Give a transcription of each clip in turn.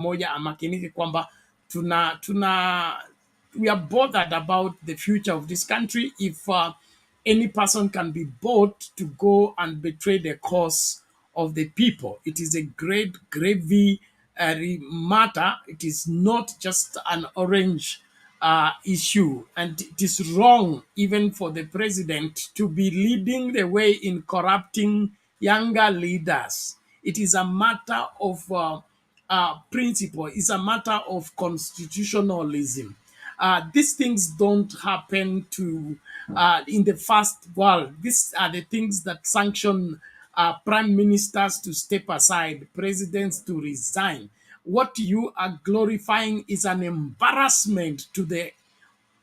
moja amakinike kwamba we are bothered about the future of this country. If any person can be bought to go and betray the cause of the people, it is a great gravy matter. It is not just an orange issue, and it is wrong even for the president to be leading the way in corrupting younger leaders. It is a matter of principle. It's a matter of constitutionalism. These things don't happen to in the first world. These are the things that sanction prime ministers to step aside, presidents to resign. What you are glorifying is an embarrassment to the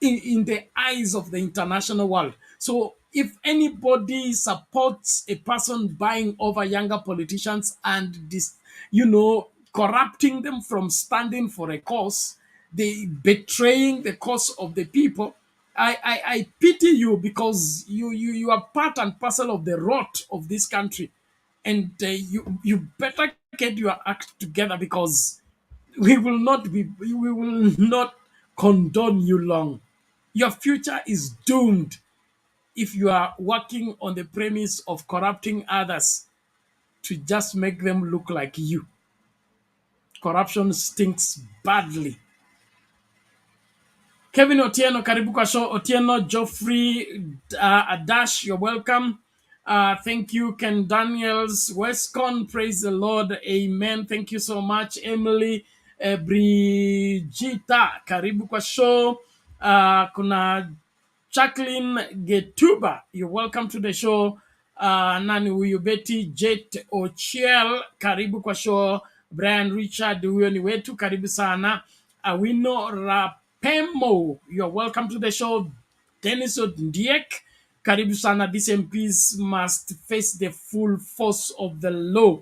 in the eyes of the international world. So if anybody supports a person buying over younger politicians and this, corrupting them from standing for a cause, they betraying the cause of the people, I pity you, because you are part and parcel of the rot of this country, and you better get your act together, because we will not condone you long. Your future is doomed if you are working on the premise of corrupting others to just make them look like you. Corruption stinks badly. Kevin Otieno, karibu kwa show. Otieno, Geoffrey, Adash, you're welcome. Thank you, Ken Daniels, Westcon, praise the Lord, amen. Thank you so much, Emily, Brigita, karibu kwa show. Kuna Jacqueline Getuba, you're welcome to the show. Nani huyu? Betty Jet Ochiel, karibu kwa show. Brian Richard, huyo ni wetu, karibu sana. Awino Rapemo, you're welcome to the show. Dennis Odiek, karibu sana. These MPs must face the full force of the law.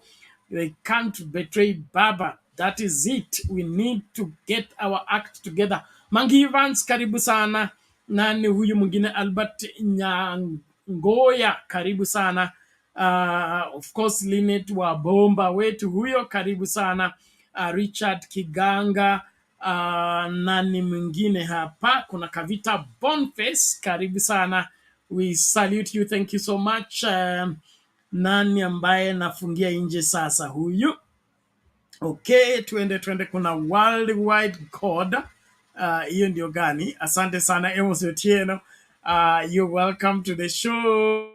They can't betray Baba. That is it. We need to get our act together. Mangi Evans, karibu sana. Nani huyu mwingine? Albert Nyangoya, karibu sana. Of course, Linet wa bomba wetu huyo, karibu sana. Richard Kiganga, nani mwingine hapa? Kuna Kavita Boniface, karibu sana. We salute you, thank you so much. Nani ambaye nafungia nje sasa huyu? Okay, twende. Kuna worldwide code. Hiyo ndio gani? Asante sana Emos Otieno. You're welcome to the show.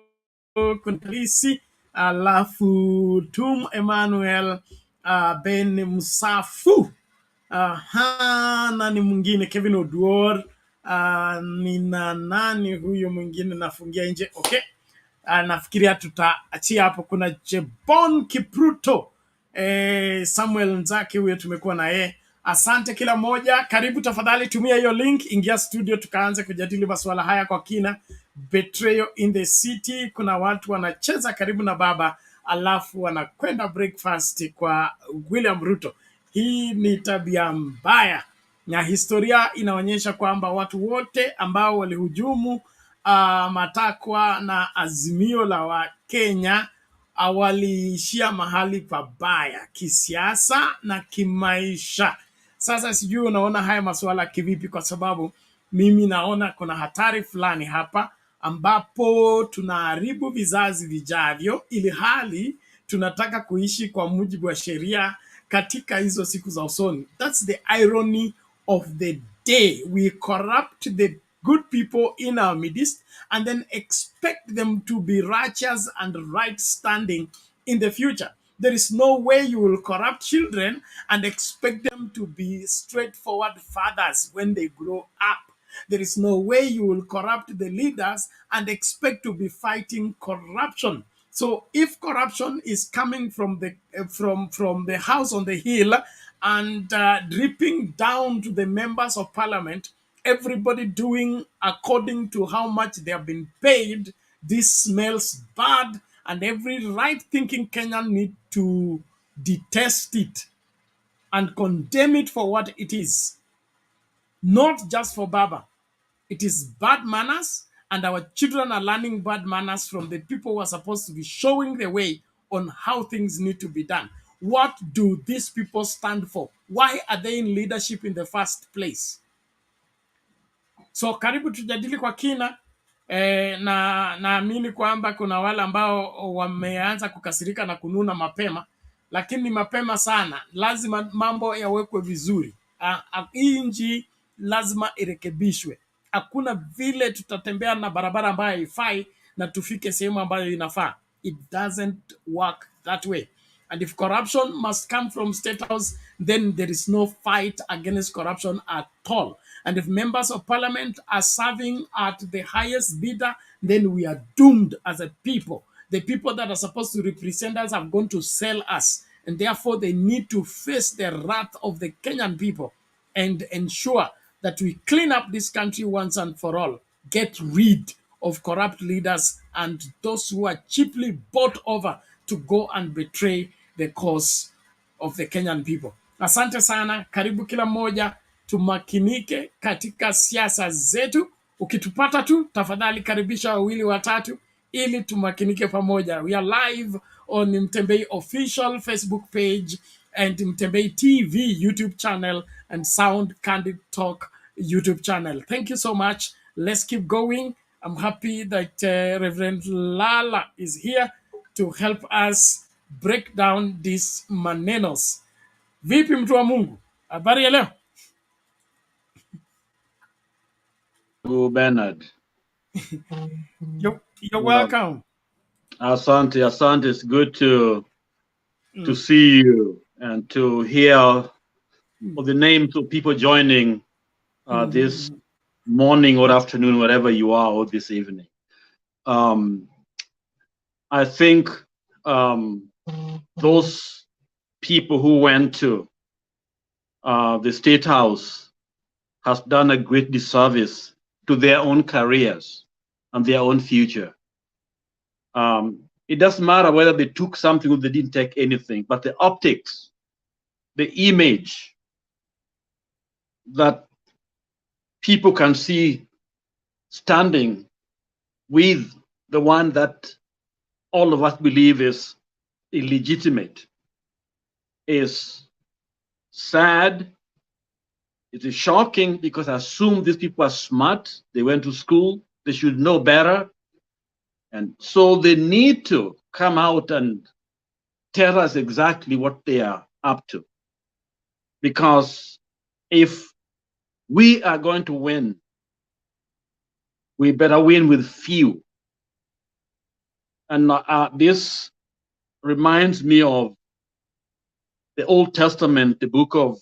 Kuna Lisi, alafu Tum Emmanuel, Ben Musafu. Nani mwingine? Kevin Oduor. Nina nani huyo mwingine nafungia nje? Okay. Nafikiria tutaachia hapo. Kuna Jebon Kipruto, Samuel Nzaki, huyo tumekuwa na yeye. Asante kila moja. Karibu, tafadhali tumia hiyo link, ingia studio tukaanze kujadili masuala haya kwa kina. Betrayal in the city. Kuna watu wanacheza karibu na baba, alafu wanakwenda breakfast kwa William Ruto. Hii ni tabia mbaya, na historia inaonyesha kwamba watu wote ambao walihujumu matakwa na azimio la Wakenya waliishia mahali pabaya kisiasa na kimaisha. Sasa sijui unaona haya masuala kivipi, kwa sababu mimi naona kuna hatari fulani hapa ambapo tunaharibu vizazi vijavyo, ili hali tunataka kuishi kwa mujibu wa sheria katika hizo siku za usoni. That's the irony of the day. We corrupt the good people in our midst and then expect them to be righteous and right standing in the future. There is no way you will corrupt children and expect them to be straightforward fathers when they grow up. There is no way you will corrupt the leaders and expect to be fighting corruption. So if corruption is coming from the house on the hill and dripping down to the members of parliament, everybody doing according to how much they have been paid, this smells bad, and every right-thinking Kenyan need to detest it and condemn it for what it is. Not just for Baba. It is bad manners, and our children are learning bad manners from the people who are supposed to be showing the way on how things need to be done. What do these people stand for? Why are they in leadership in the first place? So karibu tujadili kwa kina. Na naamini kwamba kuna wale ambao wameanza kukasirika na kununa mapema, lakini ni mapema sana. Lazima mambo yawekwe vizuri. Hii nchi lazima irekebishwe. Hakuna vile tutatembea na barabara ambayo haifai na tufike sehemu ambayo inafaa. It doesn't work that way. And if corruption must come from State House, then there is no fight against corruption at all. And if members of parliament are serving at the highest bidder, then we are doomed as a people. The people that are supposed to represent us have gone to sell us. And therefore, they need to face the wrath of the Kenyan people and ensure that we clean up this country once and for all. Get rid of corrupt leaders and those who are cheaply bought over to go and betray the cause of the Kenyan people. Asante sana, karibu kila mmoja, tumakinike katika siasa zetu. Ukitupata tu, tafadhali karibisha wawili watatu ili tumakinike pamoja. We are live on Mutembei official Facebook page and Mutembei TV YouTube channel and Sound Candid Talk YouTube channel. Thank you so much. Let's keep going. I'm happy that Reverend Lala is here to help us break down these manenos. Vipi mtu wa Mungu? Habari ya leo? Bernard. You're welcome. Asante, Asante. It's good to see you and to hear of the names of people joining this morning or afternoon, wherever you are, or this evening. I think those people who went to the State House has done a great disservice to their own careers and their own future. It doesn't matter whether they took something or they didn't take anything, but the optics, the image that people can see standing with the one that all of us believe is illegitimate is sad. It is shocking because I assume these people are smart. They went to school. They should know better. And so they need to come out and tell us exactly what they are up to. Because if we are going to win, we better win with few. And this reminds me of the Old Testament, the book of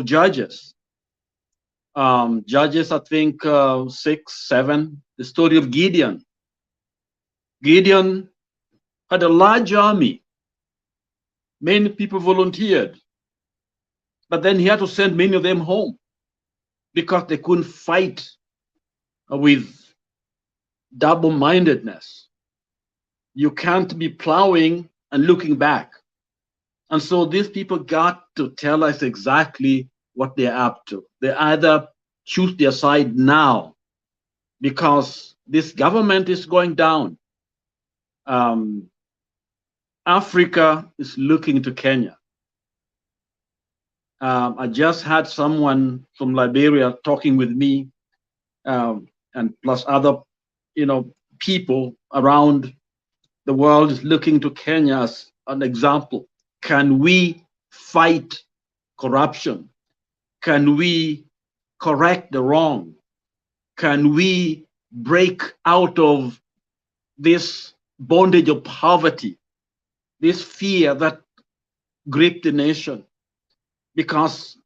Judges. Judges, I think 6, 7, the story of Gideon. Gideon had a large army. Many people volunteered. But then he had to send many of them home because they couldn't fight with double-mindedness. You can't be plowing and looking back. And so these people got to tell us exactly what they're up to. They either choose their side now because this government is going down. Africa is looking to Kenya. I just had someone from Liberia talking with me, and plus other, people around the world is looking to Kenya as an example. Can we fight corruption? Can we correct the wrong? Can we break out of this bondage of poverty, this fear that gripped the nation? Because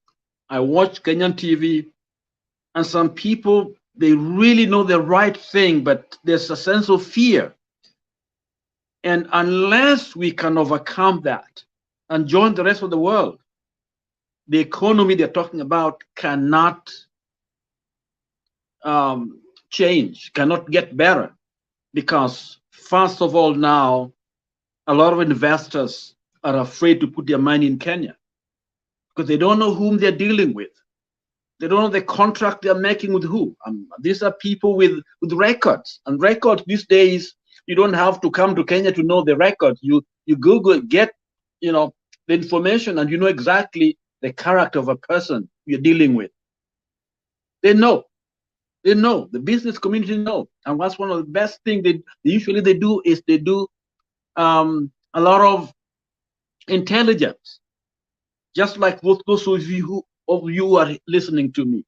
I watch Kenyan TV and some people, they really know the right thing, but there's a sense of fear. And unless we can overcome that and join the rest of the world, the economy they're talking about cannot change, cannot get better. Because first of all, now, a lot of investors are afraid to put their money in Kenya because they don't know whom they're dealing with. They don't know the contract they're making with who. These are people with records. And records these days, you don't have to come to Kenya to know the records. You You Google, get, the information, and you know exactly the character of a person you're dealing with. They know. They know. The business community know. And what's one of the best things they usually they do is they do a lot of intelligence. Just like what those of you who are listening to me.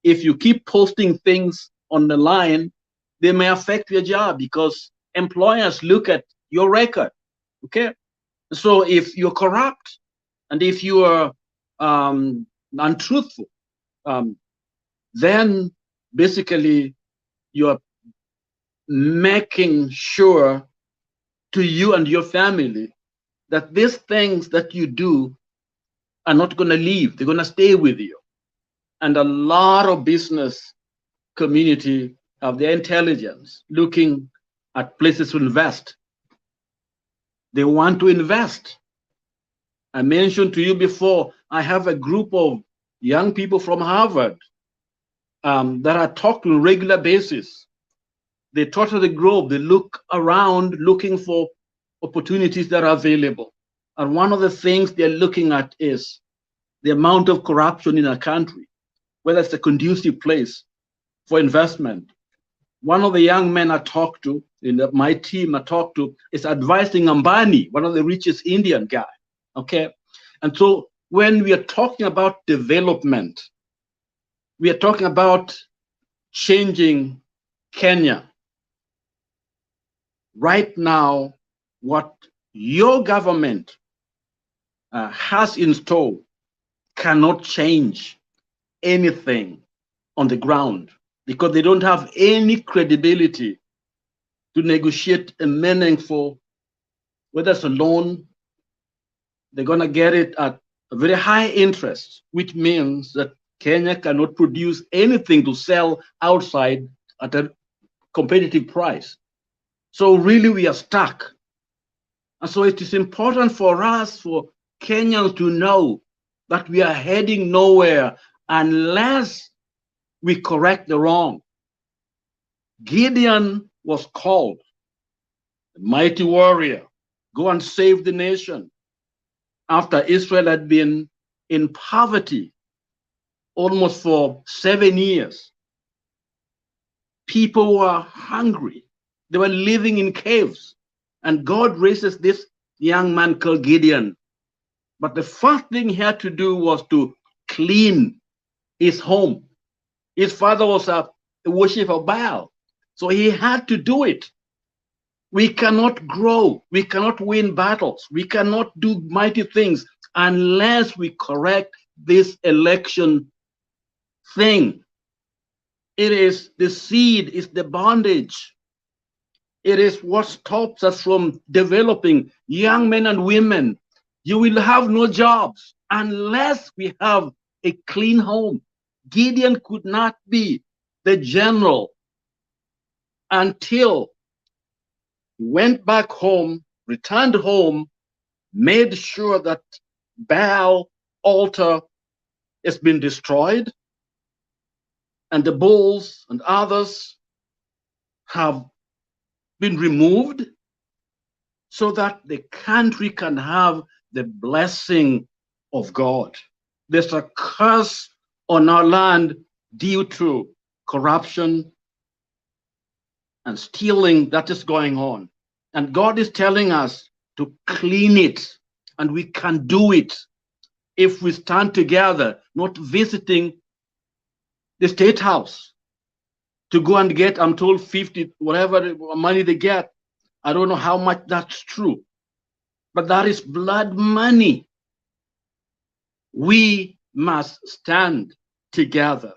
If you keep posting things on the line, they may affect your job because employers look at your record. Okay. So if you're corrupt and if you are untruthful, then basically you're making sure to you and your family that these things that you do are not going to leave. They're going to stay with you. And a lot of business community have their intelligence looking at places to invest. They want to invest. I mentioned to you before, I have a group of young people from Harvard that I talk to on a regular basis. They tour the globe. They look around looking for opportunities that are available. And one of the things they're looking at is the amount of corruption in a country, whether it's a conducive place for investment. One of the young men I talked to, in my team I talked to, is advising Ambani, one of the richest Indian guy. Okay. And so when we are talking about development, we are talking about changing Kenya. Right now, what your government has in store cannot change anything on the ground because they don't have any credibility to negotiate a meaningful, whether it's a loan, they're going to get it at a very high interest, which means that Kenya cannot produce anything to sell outside at a competitive price. So really we are stuck. And so it is important for us, for Kenyans to know that we are heading nowhere unless we correct the wrong. Gideon was called, a mighty warrior, go and save the nation. After Israel had been in poverty almost for 7 years, people were hungry. They were living in caves. And God raises this young man called Gideon. But the first thing he had to do was to clean his home. His father was a worshiper of Baal. So he had to do it. We cannot grow. We cannot win battles. We cannot do mighty things unless we correct this election thing. It is the seed, is the bondage. It is what stops us from developing. Young men and women, you will have no jobs unless we have a clean home. Gideon could not be the general until he went back home, returned home, made sure that Baal altar has been destroyed, and the bulls and others have been removed so that the country can have the blessing of God. There's a curse on our land due to corruption and stealing that is going on. And God is telling us to clean it, and we can do it if we stand together, not visiting the State House to go and get, I'm told, 50, whatever money they get. I don't know how much that's true, but that is blood money. We must stand together.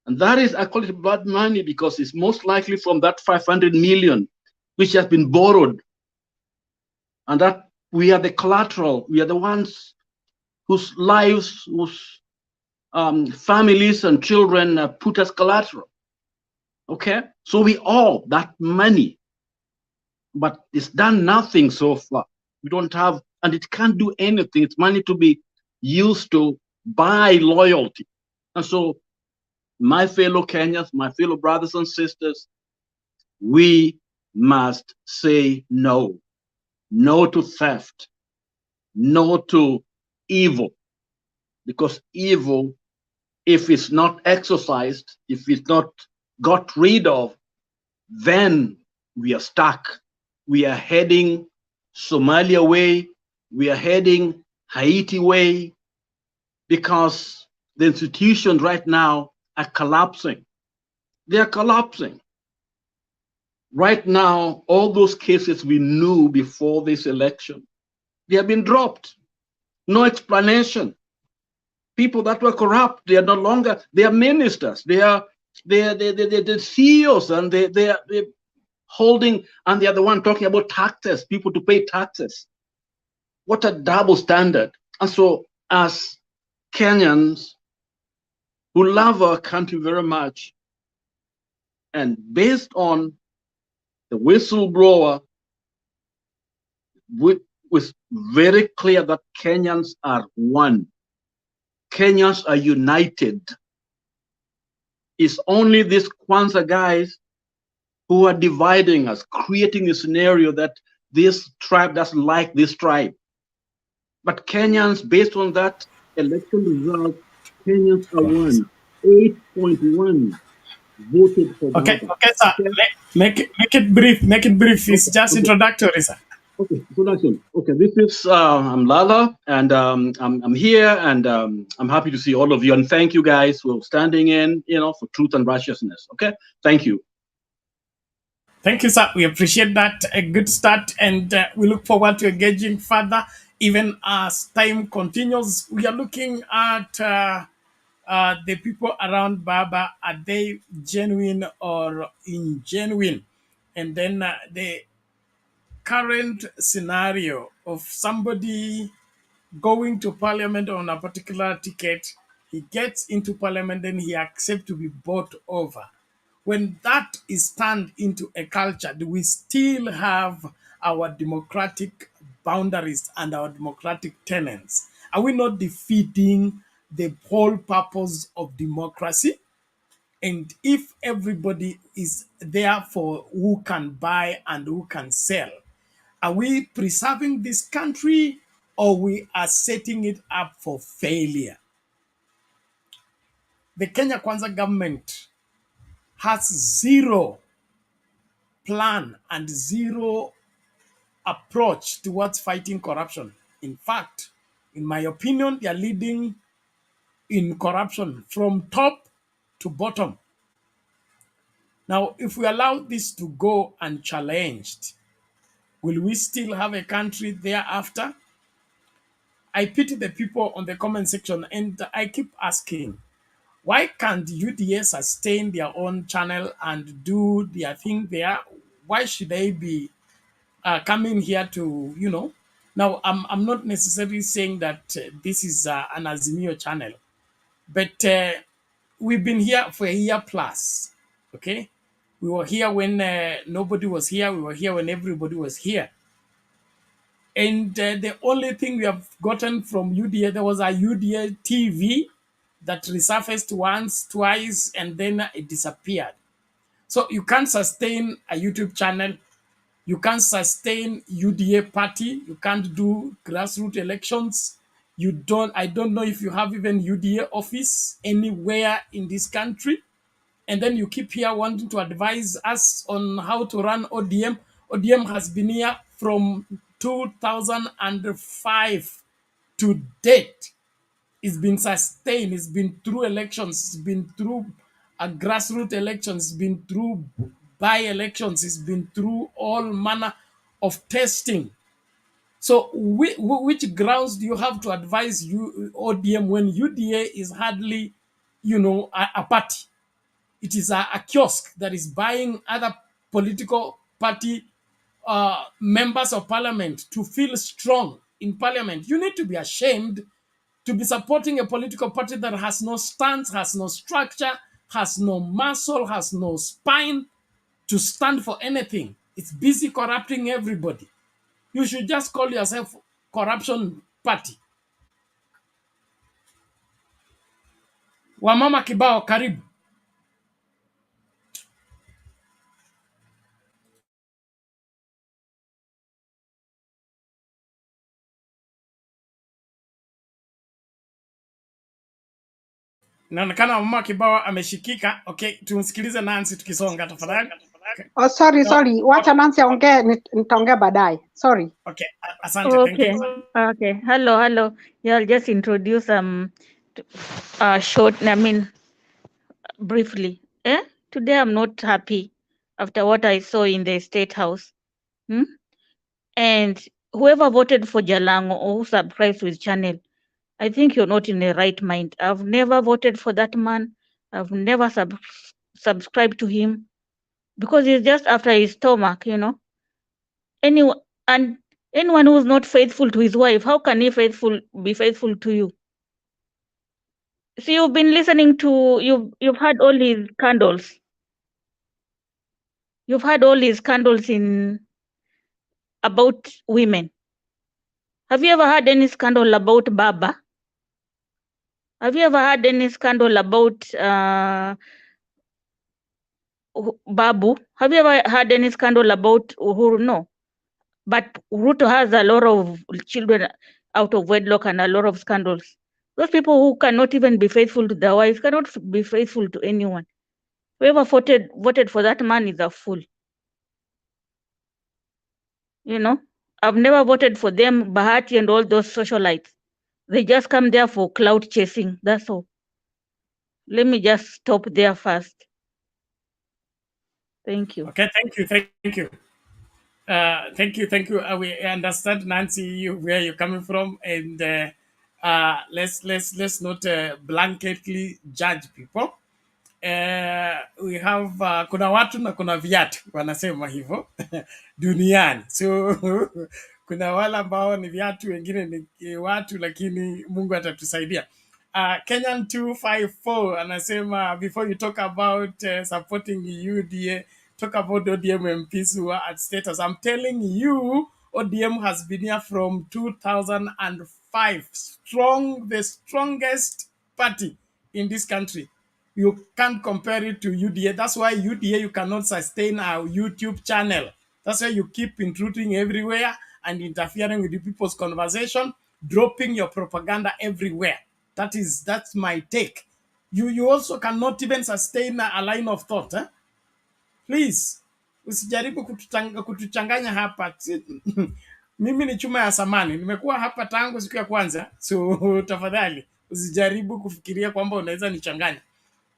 And that is, I call it blood money because it's most likely from that 500 million, which has been borrowed. And that we are the collateral. We are the ones whose lives, whose families and children put as collateral. Okay? So we owe that money. But it's done nothing so far. We don't have, and it can't do anything. It's money to be used to buy loyalty. And so, my fellow Kenyans, my fellow brothers and sisters, we must say no. no to theft, no to evil, because evil, if it's not exorcised, if it's not got rid of, then we are stuck. We are heading Somalia way, we are heading Haiti way, because the institutions right now are collapsing. They are collapsing. Right now, all those cases we knew before this election, they have been dropped. No explanation. People that were corrupt, they are no longer, they are ministers, they're CEOs, and they're holding, and they are the one talking about taxes, people to pay taxes. What a double standard. And so, as Kenyans who love our country very much, and based on the whistleblower, was very clear that Kenyans are one. Kenyans are united. It's only these Kwanzaa guys who are dividing us, creating a scenario that this tribe doesn't like this tribe. But Kenyans, based on that election result, Kenyans are one. 8.1 voted for Okay, Baba. okay, sir. Okay? Make it brief. Make it brief. It's Okay, just okay. introductory, sir. Okay, introduction. Okay, this is I'm Lala, and I'm here, and I'm happy to see all of you, and thank you guys for standing in, for truth and righteousness. Okay, thank you. Thank you, sir. We appreciate that. A good start, and we look forward to engaging further, even as time continues. We are looking at the people around Baba. Are they genuine or ingenuine? And then the current scenario of somebody going to parliament on a particular ticket, he gets into parliament, then he accepts to be bought over. When that is turned into a culture, do we still have our democratic boundaries and our democratic tenets? Are we not defeating the whole purpose of democracy? And if everybody is there for who can buy and who can sell, are we preserving this country or we are setting it up for failure? The Kenya Kwanza government has zero plan and zero approach towards fighting corruption. In fact, in my opinion, they are leading in corruption from top to bottom. Now, if we allow this to go unchallenged, will we still have a country thereafter? I pity the people on the comment section, and I keep asking, why can't UDA sustain their own channel and do their thing there? Why should they be coming here to, Now, I'm not necessarily saying that this is an Azimio channel, but we've been here for a year plus, okay? We were here when nobody was here. We were here when everybody was here. And the only thing we have gotten from UDA, there was a UDA TV that resurfaced once, twice, and then it disappeared. So you can't sustain a YouTube channel. You can't sustain UDA party. You can't do grassroots elections. I don't know if you have even UDA office anywhere in this country. And then you keep here wanting to advise us on how to run ODM. ODM has been here from 2005 to date. It's been sustained. It's been through elections. It's been through a grassroots elections. It's been through by-elections. It's been through all manner of testing. So which grounds do you have to advise you ODM when UDA is hardly, a party? It is a kiosk that is buying other political party members of parliament to feel strong in parliament. You need to be ashamed to be supporting a political party that has no stance, has no structure, has no muscle, has no spine to stand for anything. It's busy corrupting everybody. You should just call yourself corruption party. Wamama kibao, karibu. Inaonekana mama kibao ameshikika. Okay, tumsikilize Nancy tukisonga tafadhali. Oh, sorry. Wacha Nancy aongee, nitaongea baadaye. Sorry. Okay, asante. Thank you. Okay. Hello. Yeah, I'll just introduce short. Briefly. Today I'm not happy after what I saw in the State House. And whoever voted for Jalango or who subscribes to his channel, I think you're not in the right mind. I've never voted for that man. I've never subscribed to him because he's just after his stomach, Anyone who's not faithful to his wife, how can he be faithful to you? So you've been listening to, you've had all his scandals. You've had all his scandals about women. Have you ever had any scandal about Baba? Have you ever had any scandal about Babu? Have you ever had any scandal about Uhuru? No. But Ruto has a lot of children out of wedlock and a lot of scandals. Those people who cannot even be faithful to their wives cannot be faithful to anyone. Whoever voted for that man is a fool. I've never voted for them, Bahati and all those socialites. They just come there for clout chasing. That's all. Let me just stop there first. Thank you. Okay, thank you. Thank you. We understand, Nancy, where you're coming from, and let's not blanketly judge people. We have kuna watu na kuna viatu wanasema hivyo duniani, so kuna wale ambao ni viatu, wengine ni watu, lakini Mungu atatusaidia. Kenyan 254 anasema, before you talk about supporting UDA, talk about ODM MPs who are at status. I'm telling you, ODM has been here from 2005. The strongest party in this country. You can't compare it to UDA. That's why UDA, you cannot sustain our YouTube channel. That's why you keep intruding everywhere and interfering with the people's conversation, dropping your propaganda everywhere. That's my take. You also cannot even sustain a line of thought. Please, usijaribu kutuchanganya hapa. Mimi ni chuma ya samani, nimekuwa hapa tangu siku ya kwanza, so tafadhali usijaribu kufikiria kwamba unaweza nichanganya.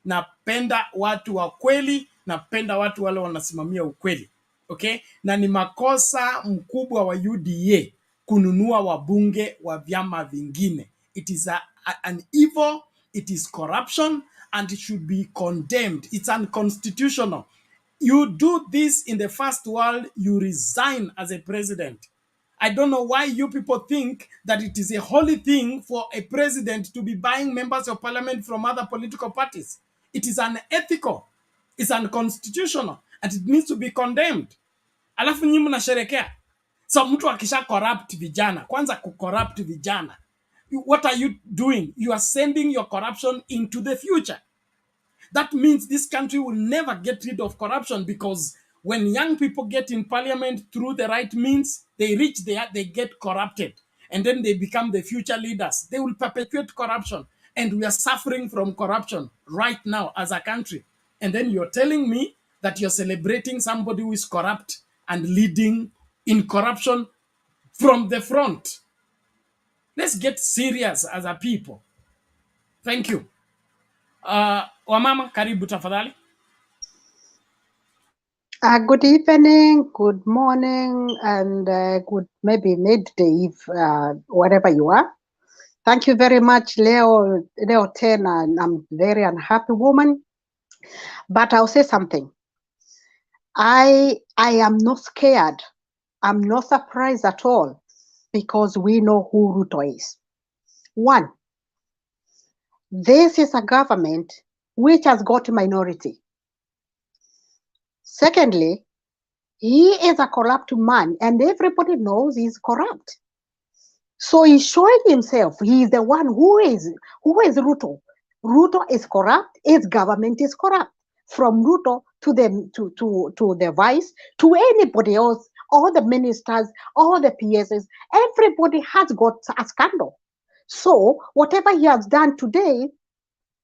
Napenda watu wa kweli, napenda watu wale wanasimamia ukweli. Okay? Na ni makosa mkubwa wa UDA kununua wabunge wa vyama vingine. It is an evil, it is corruption, and it should be condemned. It's unconstitutional. You do this in the first world, you resign as a president. I don't know why you people think that it is a holy thing for a president to be buying members of parliament from other political parties. It is unethical, it's unconstitutional, and it needs to be condemned. Alafu nyinyi mnasherekea. So mtu akisha corrupt vijana, kwanza kucorrupt vijana, what are you doing? You are sending your corruption into the future. That means this country will never get rid of corruption, because when young people get in parliament through the right means, they reach there, they get corrupted. And then they become the future leaders. They will perpetuate corruption. And we are suffering from corruption right now as a country. And then you're telling me that you're celebrating somebody who is corrupt and leading in corruption from the front. Let's get serious as a people. Thank you. Wamama, karibu tafadhali. Good evening, good morning, and good maybe midday, if, wherever you are. Thank you very much, Leo 10, and I'm a very unhappy woman. But I'll say something. I am not scared. I'm not surprised at all, because we know who Ruto is. One, this is a government which has got a minority. Secondly, he is a corrupt man, and everybody knows he's corrupt. So he's showing himself. He is the one who is Ruto. Ruto is corrupt. His government is corrupt. From Ruto to the vice, to anybody else, all the ministers, all the PSs, everybody has got a scandal. So whatever he has done today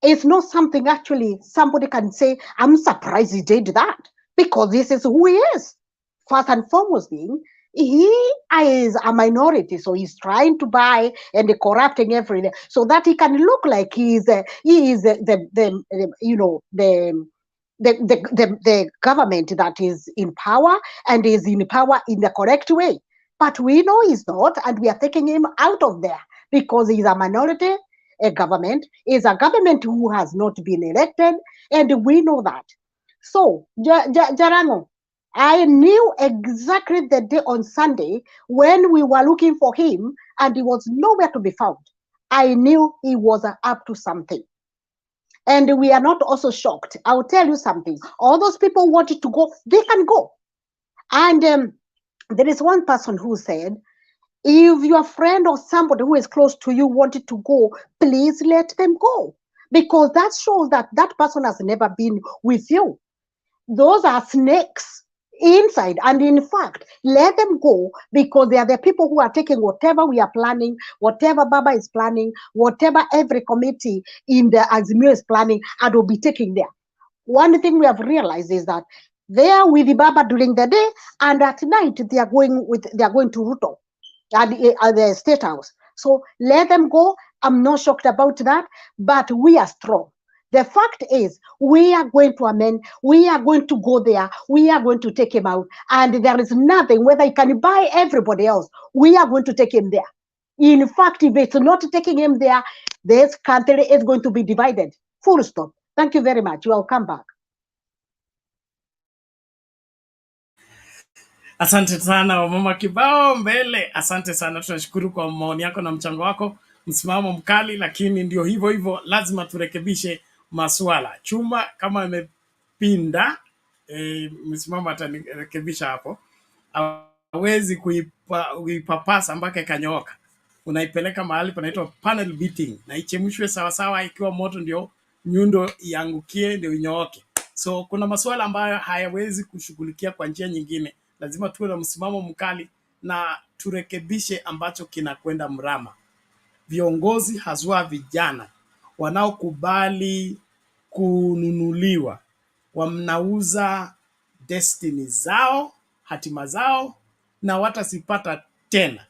It's not something actually somebody can say, I'm surprised he did that, because this is who he is. First and foremost thing, he is a minority, so he's trying to buy and corrupting everything so that he can look like he is the you know the government that is in power and is in power in the correct way. But we know he's not, and we are taking him out of there because he's a minority. A government is a government who has not been elected, and we know that. So, Jarango, I knew exactly the day on Sunday when we were looking for him and he was nowhere to be found. I knew he was up to something. And we are not also shocked. I'll tell you something. All those people wanted to go, they can go. And there is one person who said, if your friend or somebody who is close to you wanted to go, please let them go. Because that shows that that person has never been with you. Those are snakes inside. And in fact, let them go, because they are the people who are taking whatever we are planning, whatever Baba is planning, whatever every committee in the Azimio is planning, and will be taking there. One thing we have realized is that they are with the Baba during the day, and at night they are going to Ruto at the State House. So let them go. I'm not shocked about that, but we are strong. The fact is, we are going to amend, we are going to go there, we are going to take him out, and there is nothing, whether he can buy everybody else, we are going to take him there. In fact, if it's not taking him there, this country is going to be divided. Full stop. Thank you very much. You'll come back. Asante sana wamama kibao mbele. Asante sana, tunashukuru kwa maoni yako na mchango wako. Msimamo mkali, lakini ndio hivyo hivyo, lazima turekebishe masuala. Chuma kama imepinda, msimamo atanirekebisha hapo. Hawezi kuipapasa mpaka ikanyooka. Unaipeleka mahali panaitwa panel beating, na ichemshwe sawa sawa, ikiwa moto ndio nyundo iangukie ndio inyooke. So kuna masuala ambayo hayawezi kushughulikia kwa njia nyingine. Lazima tuwe na msimamo mkali na turekebishe ambacho kinakwenda mrama. Viongozi haswa vijana wanaokubali kununuliwa, wanauza destiny zao, hatima zao, na watasipata tena.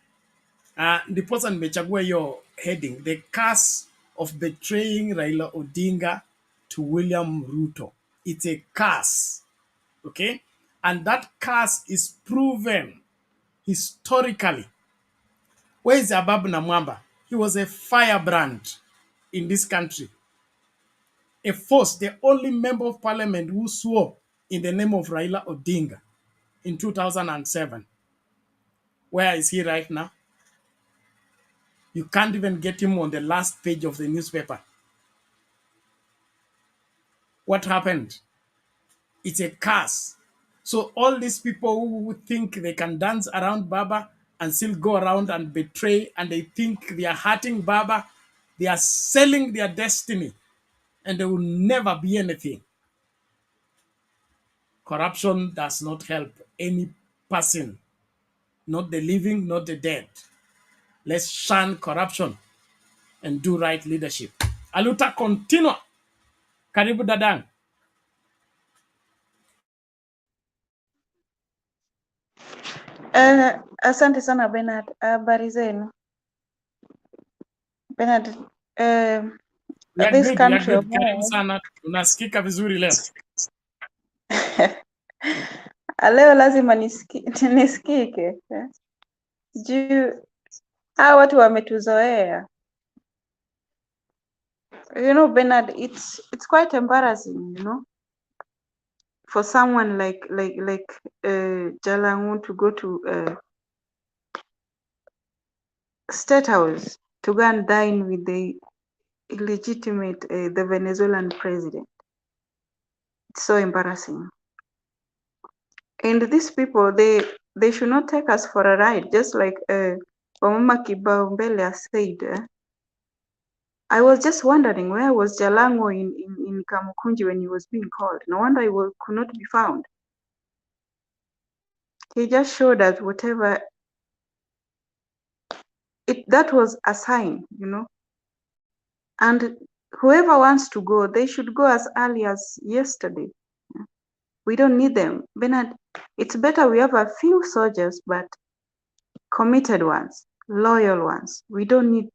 Ndiposa nimechagua hiyo heading, the curse of betraying Raila Odinga to William Ruto. It's a curse, okay? And that curse is proven historically. Where is Ababu Namwamba? He was a firebrand in this country. A force, the only member of parliament who swore in the name of Raila Odinga in 2007. Where is he right now? You can't even get him on the last page of the newspaper. What happened? It's a curse. So all these people who think they can dance around Baba and still go around and betray, and they think they are hurting Baba, they are selling their destiny, and they will never be anything. Corruption does not help any person, not the living, not the dead. Let's shun corruption and do right leadership. Aluta continua. Karibu dadang. Asante sana Bernard. Habari zenu? Bernard, We are this good, country we are of good. Karibu ours, sana. Unasikika vizuri leo. leo lazima nisikike. Juu hawa watu wametuzoea. You know, Bernard, it's quite embarrassing, you know, for someone like Jalango to go to State House to go and dine with the illegitimate the Venezuelan president. It's so embarrassing. And these people, they should not take us for a ride, just like Wamama Kibaumbele said. I was just wondering, where was Jalango in Kamukunji when he was being called? No wonder he could not be found. He just showed us whatever, that was a sign, you know. And whoever wants to go, they should go as early as yesterday. We don't need them. Bernard, it's better we have a few soldiers, but committed ones, loyal ones. We don't need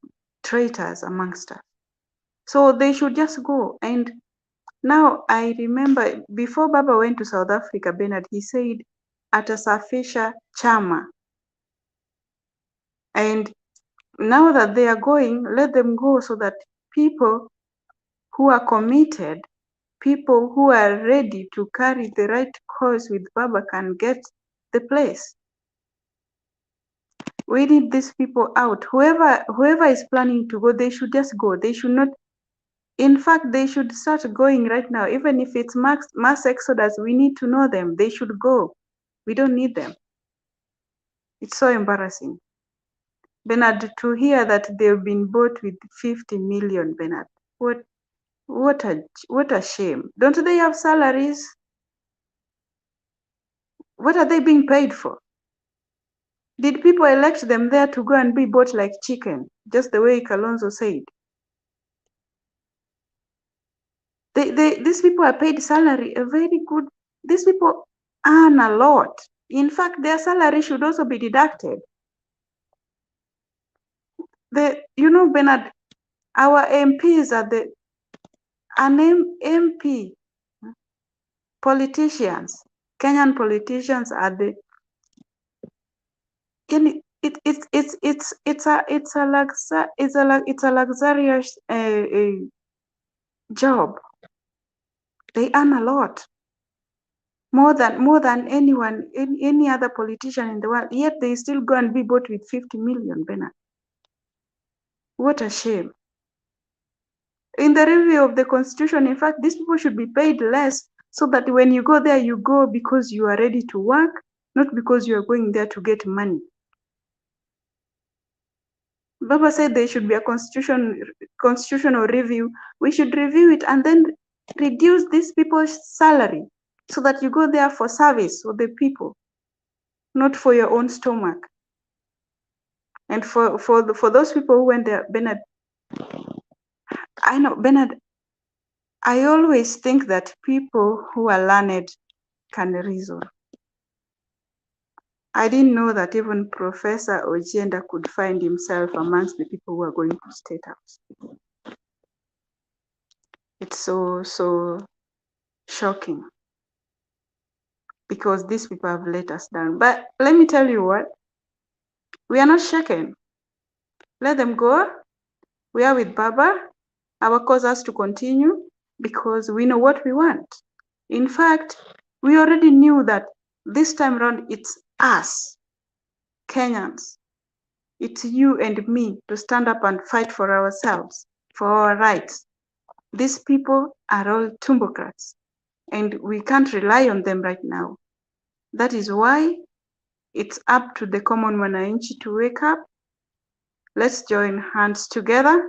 traitors amongst us. So they should just go. And now I remember before Baba went to South Africa, Bernard, he said atasafisha chama. And now that they are going, let them go so that people who are committed, people who are ready to carry the right cause with Baba can get the place. We need these people out. Whoever is planning to go, they should just go. They should not. In fact, they should start going right now. Even if it's mass exodus, we need to know them. They should go. We don't need them. It's so embarrassing. Bernard, to hear that they've been bought with 50 million, Bernard, what a shame. Don't they have salaries? What are they being paid for? Did people elect them there to go and be bought like chicken, just the way Kalonzo said? These people are paid salary, a very good. These people earn a lot. In fact, their salary should also be deducted. Bernard, our MPs are MP politicians. Kenyan politicians are the. It's a luxurious job. They earn a lot, more than anyone, any other politician in the world. Yet they still go and be bought with 50 million, Bernard. What a shame. In the review of the constitution, in fact, these people should be paid less so that when you go there, you go because you are ready to work, not because you are going there to get money. Baba said there should be a constitutional review. We should review it and then reduce these people's salary so that you go there for service of the people, not for your own stomach. And for those people who went there, Bernard, I know, Bernard, I always think that people who are learned can reason. I didn't know that even Professor Ojenda could find himself amongst the people who are going to State House. It's so shocking because these people have let us down. But let me tell you what, we are not shaken. Let them go. We are with Baba. Our cause has to continue because we know what we want. In fact, we already knew that this time around it's us, Kenyans. It's you and me to stand up and fight for ourselves, for our rights. These people are all tumbocrats, and we can't rely on them right now. That is why it's up to the common wananchi to wake up. Let's join hands together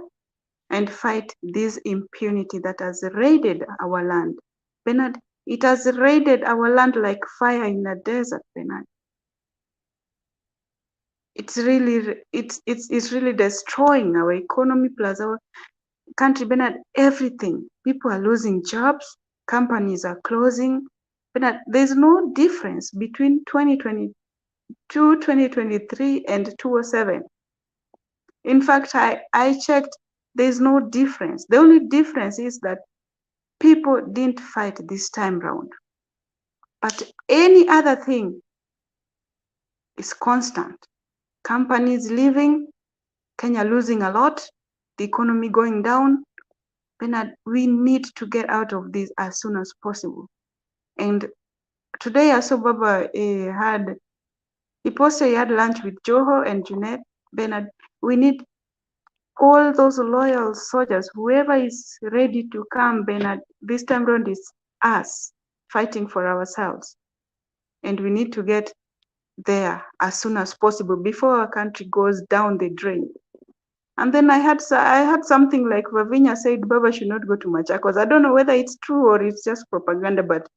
and fight this impunity that has raided our land. Bernard, it has raided our land like fire in a desert, Bernard. It's really destroying our economy plus our country, Bernard. Everything. People are losing jobs. Companies are closing. Bernard, there's no difference between 2022, 2023, and 2007. In fact, I checked. There's no difference. The only difference is that people didn't fight this time round. But any other thing is constant. Companies leaving, Kenya losing a lot, the economy going down. Bernard, we need to get out of this as soon as possible. And today I saw Baba he posted he had lunch with Joho and Junet. Bernard, we need all those loyal soldiers, whoever is ready to come, Bernard. This time around is us fighting for ourselves. And we need to get there as soon as possible before our country goes down the drain. And then I had something like Vavinya said Baba should not go to Machakos. I don't know whether it's true or it's just propaganda, but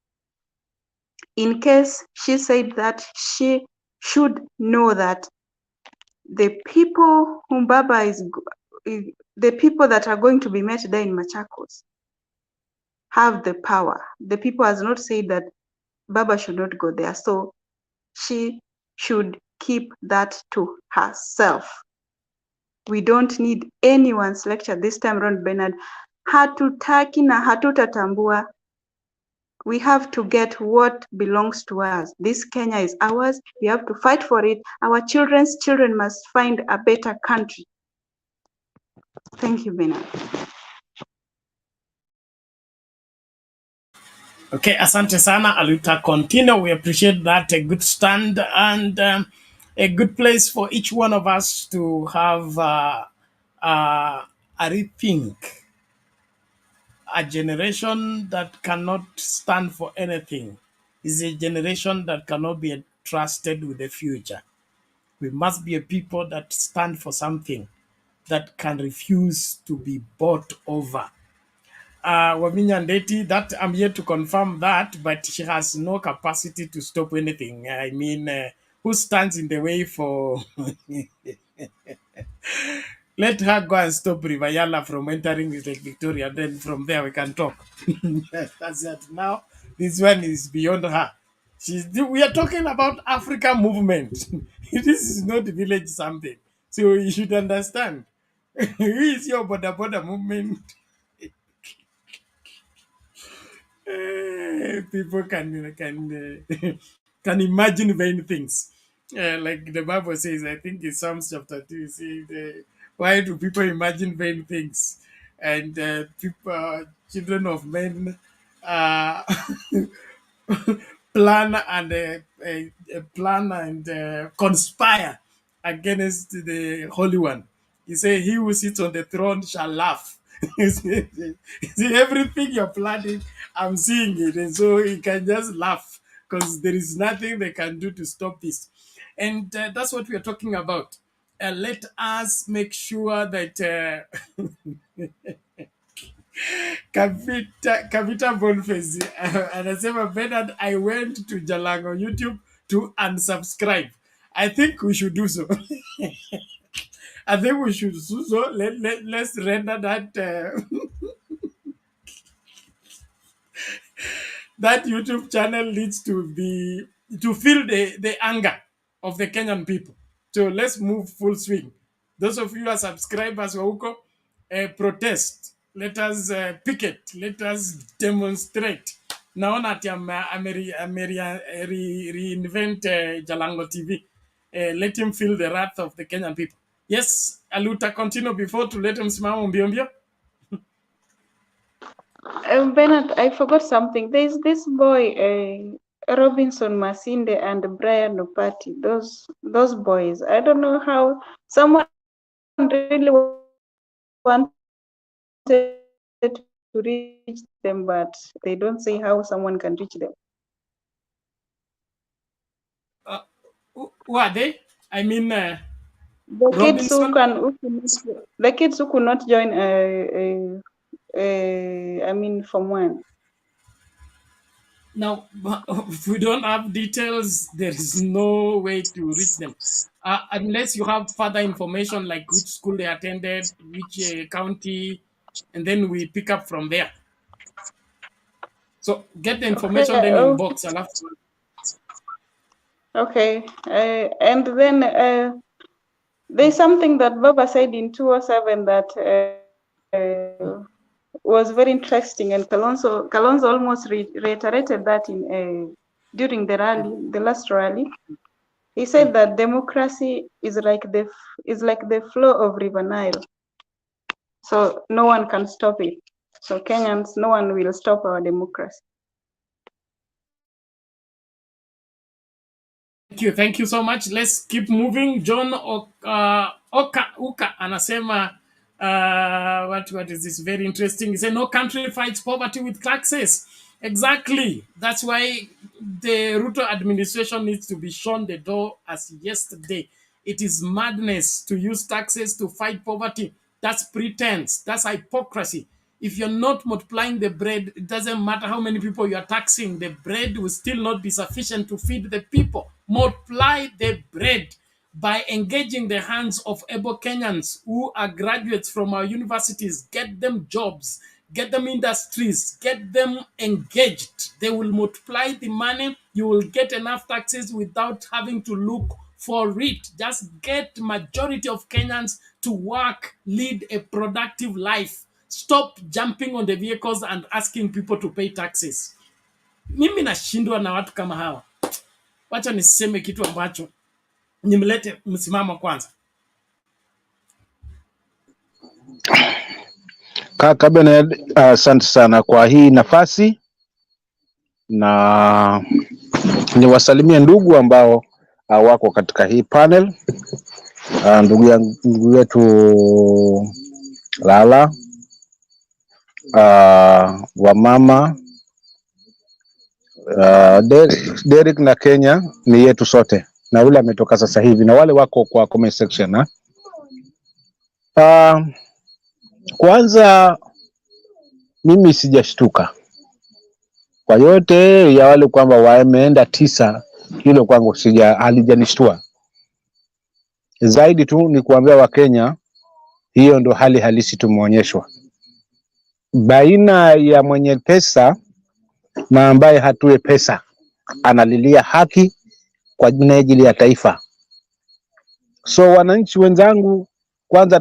in case she said that, she should know that the people whom Baba the people that are going to be met there in Machakos have the power. The people has not said that Baba should not go there. So she should keep that to herself. We don't need anyone's lecture this time around, Bernard. Hatutaki na hatutatambua. We have to get what belongs to us. This Kenya is ours. We have to fight for it. Our children's children must find a better country. Thank you, Bernard. Okay, asante sana, Aluta. Continue. We appreciate that. A good stand and a good place for each one of us to have a rethink. A generation that cannot stand for anything is a generation that cannot be trusted with the future. We must be a people that stand for something that can refuse to be bought over. Waminya Ndeti, that I'm here to confirm that, but she has no capacity to stop anything. I mean, who stands in the way for? Let her go and stop Rivayala from entering Lake Victoria. Then from there we can talk. That's it. Now this one is beyond her. We are talking about African movement. This is not village something. So you should understand. Who is your border movement? People can imagine vain things. Like the Bible says, I think in Psalms chapter 2, it says, why do people imagine vain things? And people, children of men, uh, plan and conspire against the Holy One. He said, "He who sits on the throne shall laugh." See, everything you're planning, I'm seeing it, and so he can just laugh because there is nothing they can do to stop this. And that's what we are talking about. Let us make sure that Kavita Boniface anasema Bernard, I went to Jalango YouTube to unsubscribe. I think we should do so. I think we should do so. Let's render that that YouTube channel needs to be to feel the anger of the Kenyan people. So let's move full swing. Those of you who are subscribers, Wauko, protest. Let us picket. Let us demonstrate. Naona ati reinvent Jalango TV. Let him feel the wrath of the Kenyan people. Yes, Aluta, continue before to let him smile mbio mbio. Bernard, I forgot something. There's this boy, Robinson Masinde and Brian Opati. Those boys. I don't know how someone really wanted to reach them, but they don't say how someone can reach them. Who are they? I mean, the Robinson? kids who could not join. I mean, Form 1. Now, if we don't have details, there is no way to reach them. Unless you have further information like which school they attended, which county, and then we pick up from there. So get the information then in box. I'll have to... Okay. And then there's something that Baba said in 207 that was very interesting, and Kalonzo almost reiterated that in during the rally, the last rally. He said that democracy is like the flow of River Nile, so no one can stop it. So Kenyans, no one will stop our democracy. Thank you so much. Let's keep moving. John Uka anasema what is this? Very interesting. He said no country fights poverty with taxes. Exactly. That's why the Ruto administration needs to be shown the door as yesterday. It is madness to use taxes to fight poverty. That's pretense. That's hypocrisy. If you're not multiplying the bread, it doesn't matter how many people you're taxing. The bread will still not be sufficient to feed the people. Multiply the bread. by engaging the hands of able Kenyans who are graduates from our universities, get them jobs, get them industries, get them engaged. They will multiply the money. You will get enough taxes without having to look for it. Just get majority of Kenyans to work, lead a productive life. Stop jumping on the vehicles and asking people to pay taxes. Mimi nashindwa na watu kama hawa. Wacha niseme kitu ambacho nimlete msimamo kwanza. Kaka Bened, asante sana kwa hii nafasi, na niwasalimie ndugu ambao wako katika hii panel. Ndugu yetu Lala, wamama, Derek na Kenya ni yetu sote, na ule ametoka sasa hivi na wale wako kwa comment section. Kwanza mimi sijashtuka kwa yote ya wale kwamba wameenda 9, hilo kwangu halijanishtua. Zaidi tu ni kuambia Wakenya hiyo ndo hali halisi tumeonyeshwa, baina ya mwenye pesa na ambaye hatue pesa, analilia haki kwa ajili ya taifa. So wananchi wenzangu, kwanza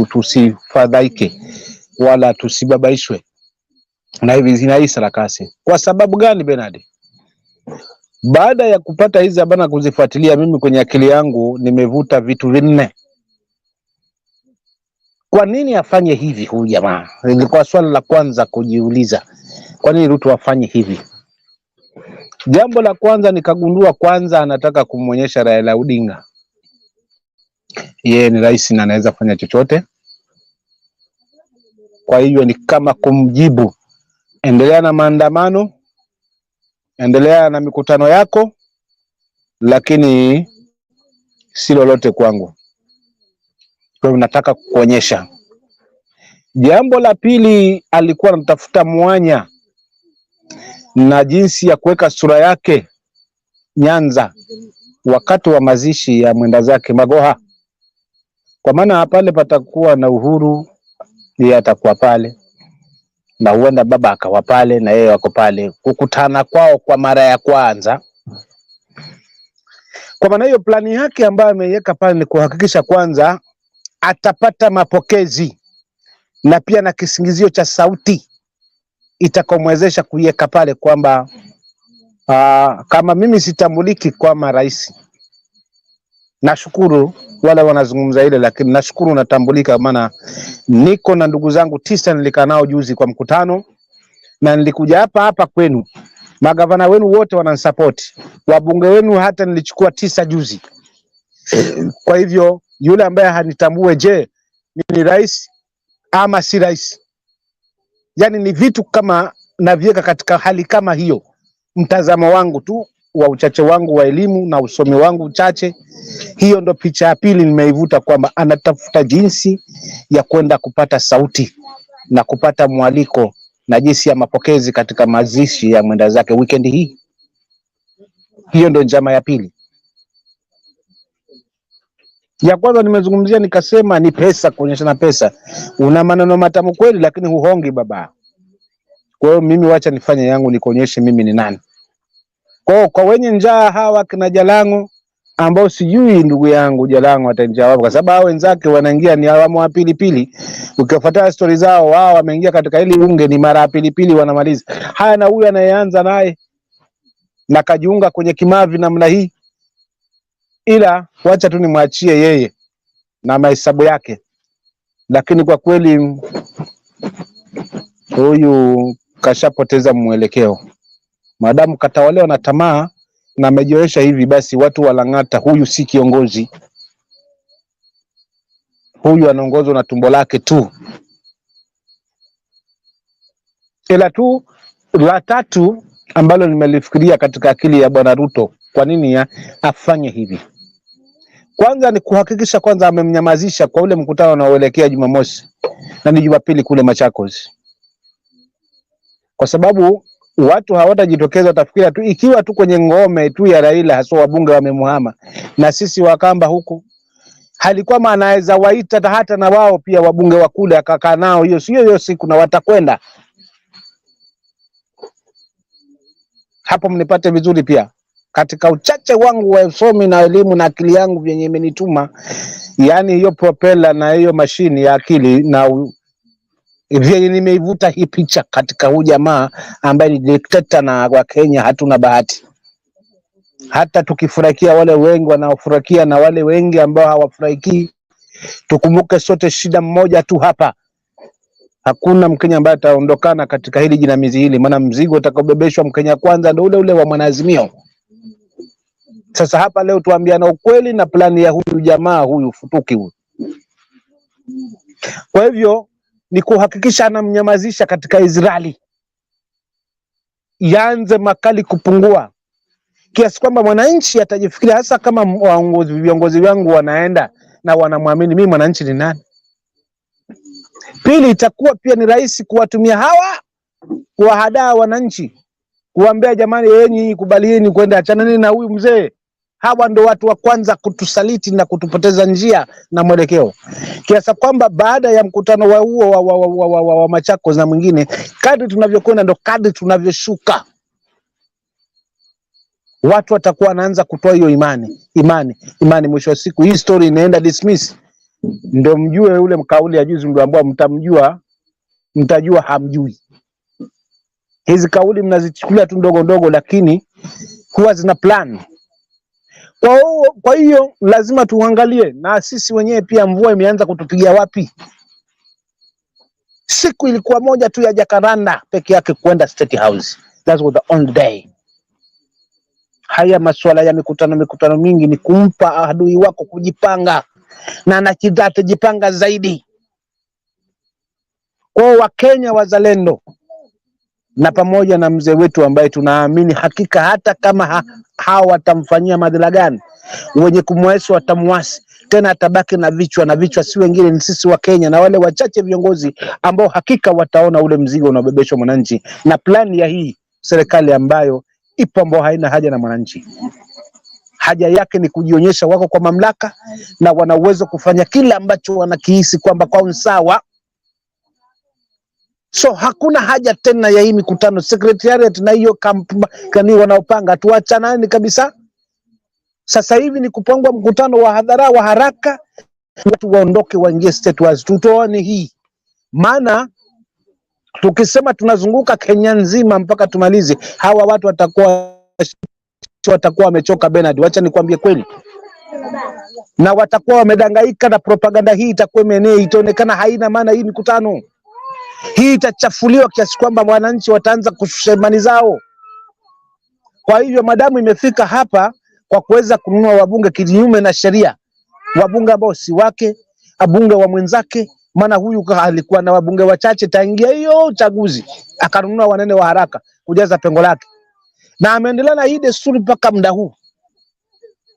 tusifadhaike wala tusibabaishwe na hivi hii sarakasi. Kwa sababu gani Bernard? Baada ya kupata hizi habari kuzifuatilia, mimi kwenye akili yangu nimevuta vitu 4. Kwa nini afanye hivi huyu jamaa? Ilikuwa swali la kwanza kujiuliza. Kwa nini Ruto afanye hivi? Jambo la kwanza nikagundua, kwanza anataka kumuonyesha Raila Odinga yeye ni rais na anaweza fanya chochote. Kwa hiyo ni kama kumjibu, endelea na maandamano, endelea na mikutano yako, lakini si lolote kwangu. Kwa hiyo nataka kuonyesha. Jambo la pili, alikuwa anatafuta mwanya na jinsi ya kuweka sura yake Nyanza wakati wa mazishi ya mwenda zake Magoha, kwa maana pale patakuwa na Uhuru, yeye atakuwa pale, na huenda baba akawa pale na yeye wako pale, kukutana kwao kwa mara ya kwanza. Kwa maana hiyo plani yake ambayo ameiweka pale ni kuhakikisha kwanza atapata mapokezi na pia na kisingizio cha sauti itakomwezesha kuiweka pale kwamba kama mimi sitambuliki kwa rais. Nashukuru wale wanazungumza ile, lakini nashukuru natambulika, maana niko na ndugu zangu 9 nilikaa nao juzi kwa mkutano, na nilikuja hapa kwenu, magavana wenu wote wananisupport, wabunge wenu hata nilichukua 9 juzi. Kwa hivyo yule ambaye hanitambue, je, mimi ni rais ama si rais? Yani ni vitu kama naviweka katika hali kama hiyo, mtazamo wangu tu wa uchache wangu wa elimu na usomi wangu uchache. Hiyo ndo picha ya pili nimeivuta, kwamba anatafuta jinsi ya kwenda kupata sauti na kupata mwaliko na jinsi ya mapokezi katika mazishi ya mwenda zake weekend hii. Hiyo ndo njama ya pili. Ya kwanza nimezungumzia nikasema ni pesa, kuonyeshana pesa. Una maneno matamu kweli, lakini huhongi baba. Kwa hiyo mimi wacha nifanye yangu, nikuonyeshe mimi ni nani. Kwa wenye njaa hawa kina Jalango, ambao sijui ndugu yangu Jalango atanjaa wapi, kwa sababu hao wenzake wanaingia ni awamu wa pili. Ukifuata story zao, wao wameingia katika ile unge ni mara pili wanamaliza. Haya, na huyu anayeanza naye na kajiunga kwenye kimavi namna hii, ila wacha tu nimwachie yeye na mahesabu yake. Lakini kwa kweli huyu kashapoteza mwelekeo. Madamu katawalewa na tamaa na amejionyesha hivi, basi watu walang'ata, huyu si kiongozi, huyu anaongozwa na tumbo lake tu. Ila tu la tatu ambalo nimelifikiria katika akili ya bwana Ruto, kwa nini afanye hivi? Kwanza ni kuhakikisha kwanza amemnyamazisha kwa ule mkutano unaoelekea Jumamosi na ni Jumapili kule Machakos, kwa sababu watu hawatajitokeza, watafikiria tu ikiwa tu kwenye ngome tu ya Raila hasa wabunge wamemuhama, na sisi Wakamba huku halikuwa anaweza waita hata na wao pia wabunge wa kule akakaa nao hiyo siku na watakwenda hapo. Mnipate vizuri pia katika uchache wangu wa usomi na elimu na akili yangu vyenye imenituma, yani hiyo propeller na hiyo mashini ya akili na vyenye nimeivuta hii picha katika huu jamaa ambaye ni dikteta na wa Kenya hatuna bahati. Hata tukifurahikia wale wengi wanaofurahikia na wale wengi ambao hawafurahiki, tukumbuke sote shida mmoja tu hapa. Hakuna Mkenya ambaye ataondokana katika hili jinamizi hili, maana mzigo utakobebeshwa Mkenya kwanza ndio ule wa Mwanaazimio. Sasa hapa leo tuambiana ukweli na plani ya huyu jamaa huyu futuki huyu. Kwa hivyo ni kuhakikisha anamnyamazisha katika Israeli, yanze makali kupungua kiasi kwamba mwananchi atajifikiria, hasa kama viongozi wangu wanaenda na wanamwamini, mimi mwananchi ni nani? Pili, itakuwa pia ni rahisi kuwatumia hawa kuwahadaa wananchi, kuambia jamani, yenyi kubalieni kwenda, achaneni na huyu mzee. Hawa ndo watu wa kwanza kutusaliti na kutupoteza njia na mwelekeo, kiasi kwamba baada ya mkutano wa huo wa Machakos na mwingine, kadri tunavyokwenda ndo kadri tunavyoshuka. Watu watakuwa wanaanza kutoa hiyo imani. Mwisho wa siku hii story inaenda dismiss. Ndio mjue ule mkauli ya juzi ndio ambao mtajua hamjui. Hizi kauli mnazichukulia tu ndogo ndogo, lakini huwa zina plan. Kwa hiyo lazima tuangalie na sisi wenyewe pia, mvua imeanza kutupigia wapi. Siku ilikuwa moja tu ya Jacaranda peke yake kwenda State House. That was the only day. Haya masuala ya mikutano mingi ni kumpa adui wako kujipanga, na atajipanga zaidi. Kwa Wakenya wazalendo na pamoja na mzee wetu ambaye tunaamini hakika hata kama hawa watamfanyia madhila gani, wenye kumwasi watamwasi, tena atabaki na vichwa si wengine, ni sisi wa Kenya na wale wachache viongozi ambao hakika wataona ule mzigo unabebeshwa mwananchi na plani ya hii serikali ambayo ipo, ambao haina haja na mwananchi. Haja yake ni kujionyesha wako kwa mamlaka na wana uwezo kufanya kila ambacho wanakihisi kwamba kwa sawa. So hakuna haja tena ya hii mikutano secretariat na hiyo kampani wanaopanga, tuachanani kabisa. Sasa hivi ni kupangwa mkutano wa hadhara wa haraka, watu waondoke waingie State House, tutoane hii. Maana tukisema tunazunguka Kenya nzima mpaka tumalize, hawa watu watakuwa wamechoka Bernard, wacha nikwambie kweli. Na watakuwa wamedangaika na propaganda hii itakuwa imeenea, itaonekana haina maana hii mikutano. Hii itachafuliwa kiasi kwamba wananchi wataanza kushusha imani zao. Kwa hivyo madamu imefika hapa kwa kuweza kununua wabunge kinyume na sheria, wabunge ambao si wake, abunge wa mwenzake, maana huyu alikuwa na wabunge wachache taingia hiyo uchaguzi, akanunua wanene wa haraka kujaza pengo lake, na ameendelea na hii desturi mpaka muda huu.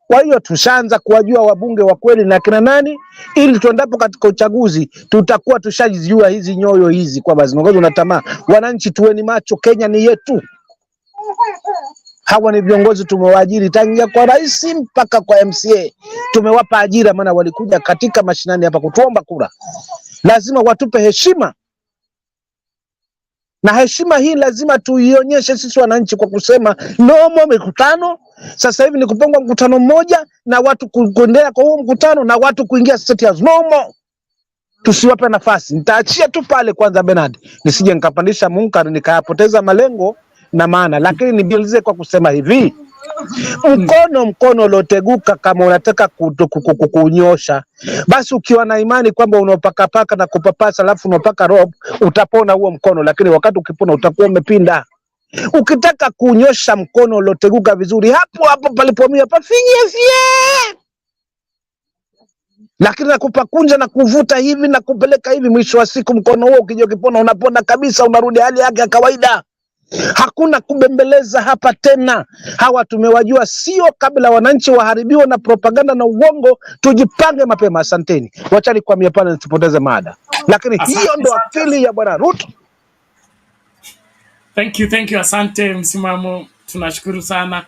Kwa hiyo tushaanza kuwajua wabunge wa kweli na kina nani, ili tuendapo katika uchaguzi tutakuwa tushajijua hizi nyoyo hizi kwamba zinaongozwa na tamaa. Wananchi tuweni macho, Kenya ni yetu. Hawa ni viongozi tumewaajiri tangia kwa rais mpaka kwa MCA. Tumewapa ajira, maana walikuja katika mashinani hapa kutuomba kura. Lazima watupe heshima. Na heshima hii lazima tuionyeshe sisi wananchi kwa kusema nomo mikutano. Sasa hivi ni kupangwa mkutano mmoja na watu kuendelea kwa huo mkutano na watu kuingia State House. Nomo. Tusiwape nafasi. Nitaachia tu pale kwanza Bernard, nisije nikapandisha munkari nikayapoteza malengo na maana, lakini nibilize kwa kusema hivi, mkono ulioteguka kama unataka kunyosha, basi ukiwa na imani kwamba unapaka paka na kupapasa alafu unapaka rope, utapona huo mkono, lakini wakati ukipona utakuwa umepinda. Ukitaka kunyosha mkono ulioteguka vizuri, hapo palipomia pafinye, lakini na kupakunja na kuvuta hivi na kupeleka hivi, mwisho wa siku mkono huo ukija ukipona unapona kabisa, unarudi hali yake ya kawaida. Hakuna kubembeleza hapa tena. Hawa tumewajua, sio kabla wananchi waharibiwa na propaganda na uongo. Tujipange mapema. Asanteni, wachani kwa mia pale nisipoteze mada, lakini hiyo ndo akili ya bwana Ruto. Thank you, asante msimamo. Tunashukuru sana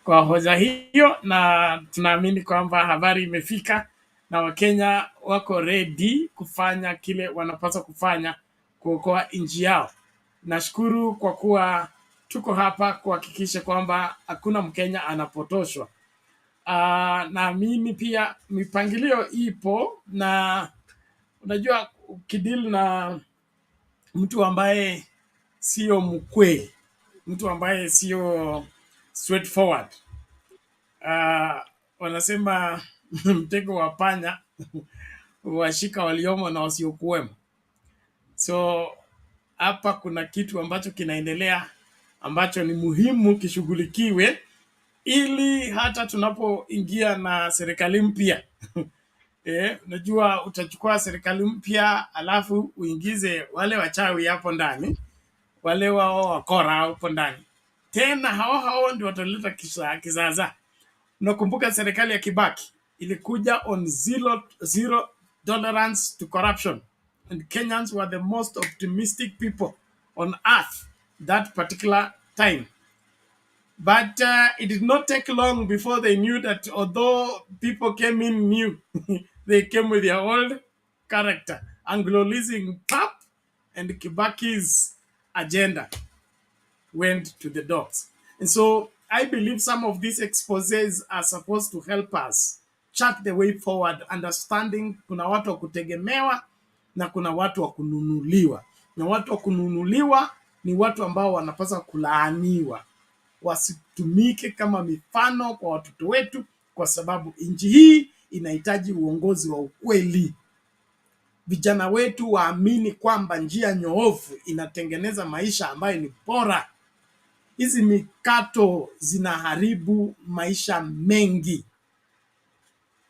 kwa hoja hiyo, na tunaamini kwamba habari imefika na Wakenya wako ready kufanya kile wanapaswa kufanya kuokoa nchi yao. Nashukuru kwa kuwa tuko hapa kuhakikisha kwamba hakuna Mkenya anapotoshwa. Naamini pia mipangilio ipo, na unajua ukidili na mtu ambaye sio mkweli, mtu ambaye sio straightforward, wanasema mtego wa panya washika waliomo na wasiokuwemo. So hapa kuna kitu ambacho kinaendelea ambacho ni muhimu kishughulikiwe, ili hata tunapoingia na serikali mpya unajua utachukua serikali mpya alafu uingize wale wachawi hapo ndani, wale wao wakora hapo ndani, tena hao ndio wataleta kizaza. Unakumbuka serikali ya Kibaki ilikuja on zero tolerance to corruption, and Kenyans were the most optimistic people on earth that particular time. But it did not take long before they knew that although people came in new, they came with their old character, Anglo-leasing pap, and Kibaki's agenda went to the dogs. And so I believe some of these exposés are supposed to help us chart the way forward, understanding kuna watu wa kutegemewa na kuna watu wa kununuliwa. Na watu wa kununuliwa ni watu ambao wanapaswa kulaaniwa, wasitumike kama mifano kwa watoto wetu, kwa sababu nchi hii inahitaji uongozi wa ukweli. Vijana wetu waamini kwamba njia nyoofu inatengeneza maisha ambayo ni bora. Hizi mikato zinaharibu maisha mengi.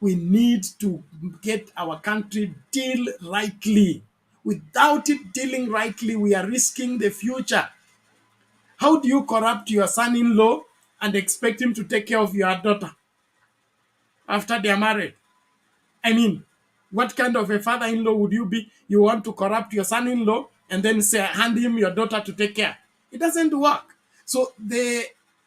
We need to get our country deal rightly. Without it dealing rightly, we are risking the future. How do you corrupt your son-in-law and expect him to take care of your daughter after they are married? I mean, what kind of a father-in-law would you be? You want to corrupt your son-in-law and then say, hand him your daughter to take care. It doesn't work. So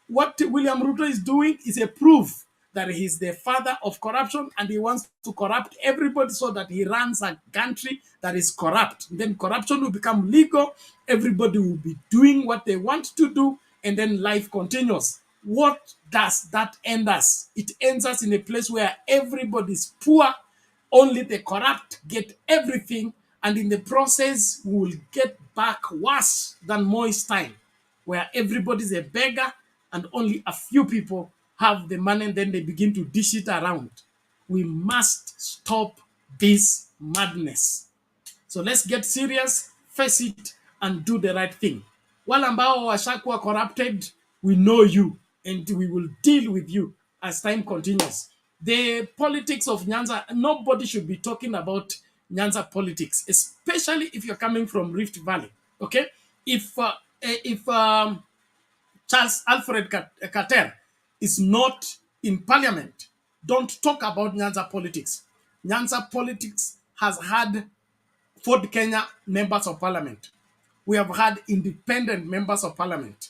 what William Ruto is doing is a proof that he's the father of corruption, and he wants to corrupt everybody so that he runs a country that is corrupt. Then corruption will become legal. Everybody will be doing what they want to do, and then life continues. What does that end us? It ends us in a place where everybody's poor, only the corrupt get everything, and in the process, we will get back worse than Moi's time, where everybody's a beggar and only a few people have the money, and then they begin to dish it around. We must stop this madness. So let's get serious, face it, and do the right thing. Wale ambao washakuwa corrupted, we know you, and we will deal with you as time continues. The politics of Nyanza, nobody should be talking about Nyanza politics, especially if you're coming from Rift Valley. Okay, if Charles Alfred Kater is not in parliament, don't talk about Nyanza politics. Nyanza politics has had Ford Kenya members of parliament. We have had independent members of parliament.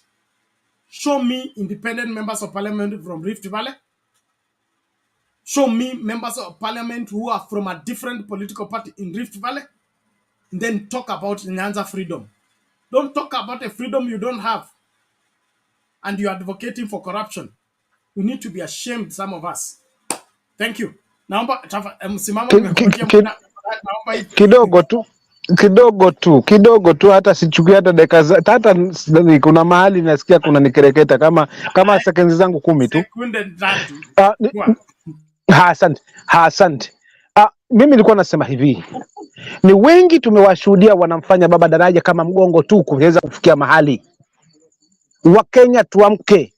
Show me independent members of parliament from Rift Valley. Show me members of parliament who are from a different political party in Rift Valley. And then talk about Nyanza freedom. Don't talk about a freedom you don't have, and you're advocating for corruption. We need to be ashamed, some of us. Thank you. Naomba msimamo kidogo tu, hata sichukui hata dakika, hata kuna mahali nasikia kuna nikereketa kama sekunde zangu 10 tu. Sekunde 3. Asante. Mimi nilikuwa nasema hivi, ni wengi tumewashuhudia wanamfanya baba daraja kama mgongo tu kuweza kufikia mahali. Wakenya tuamke,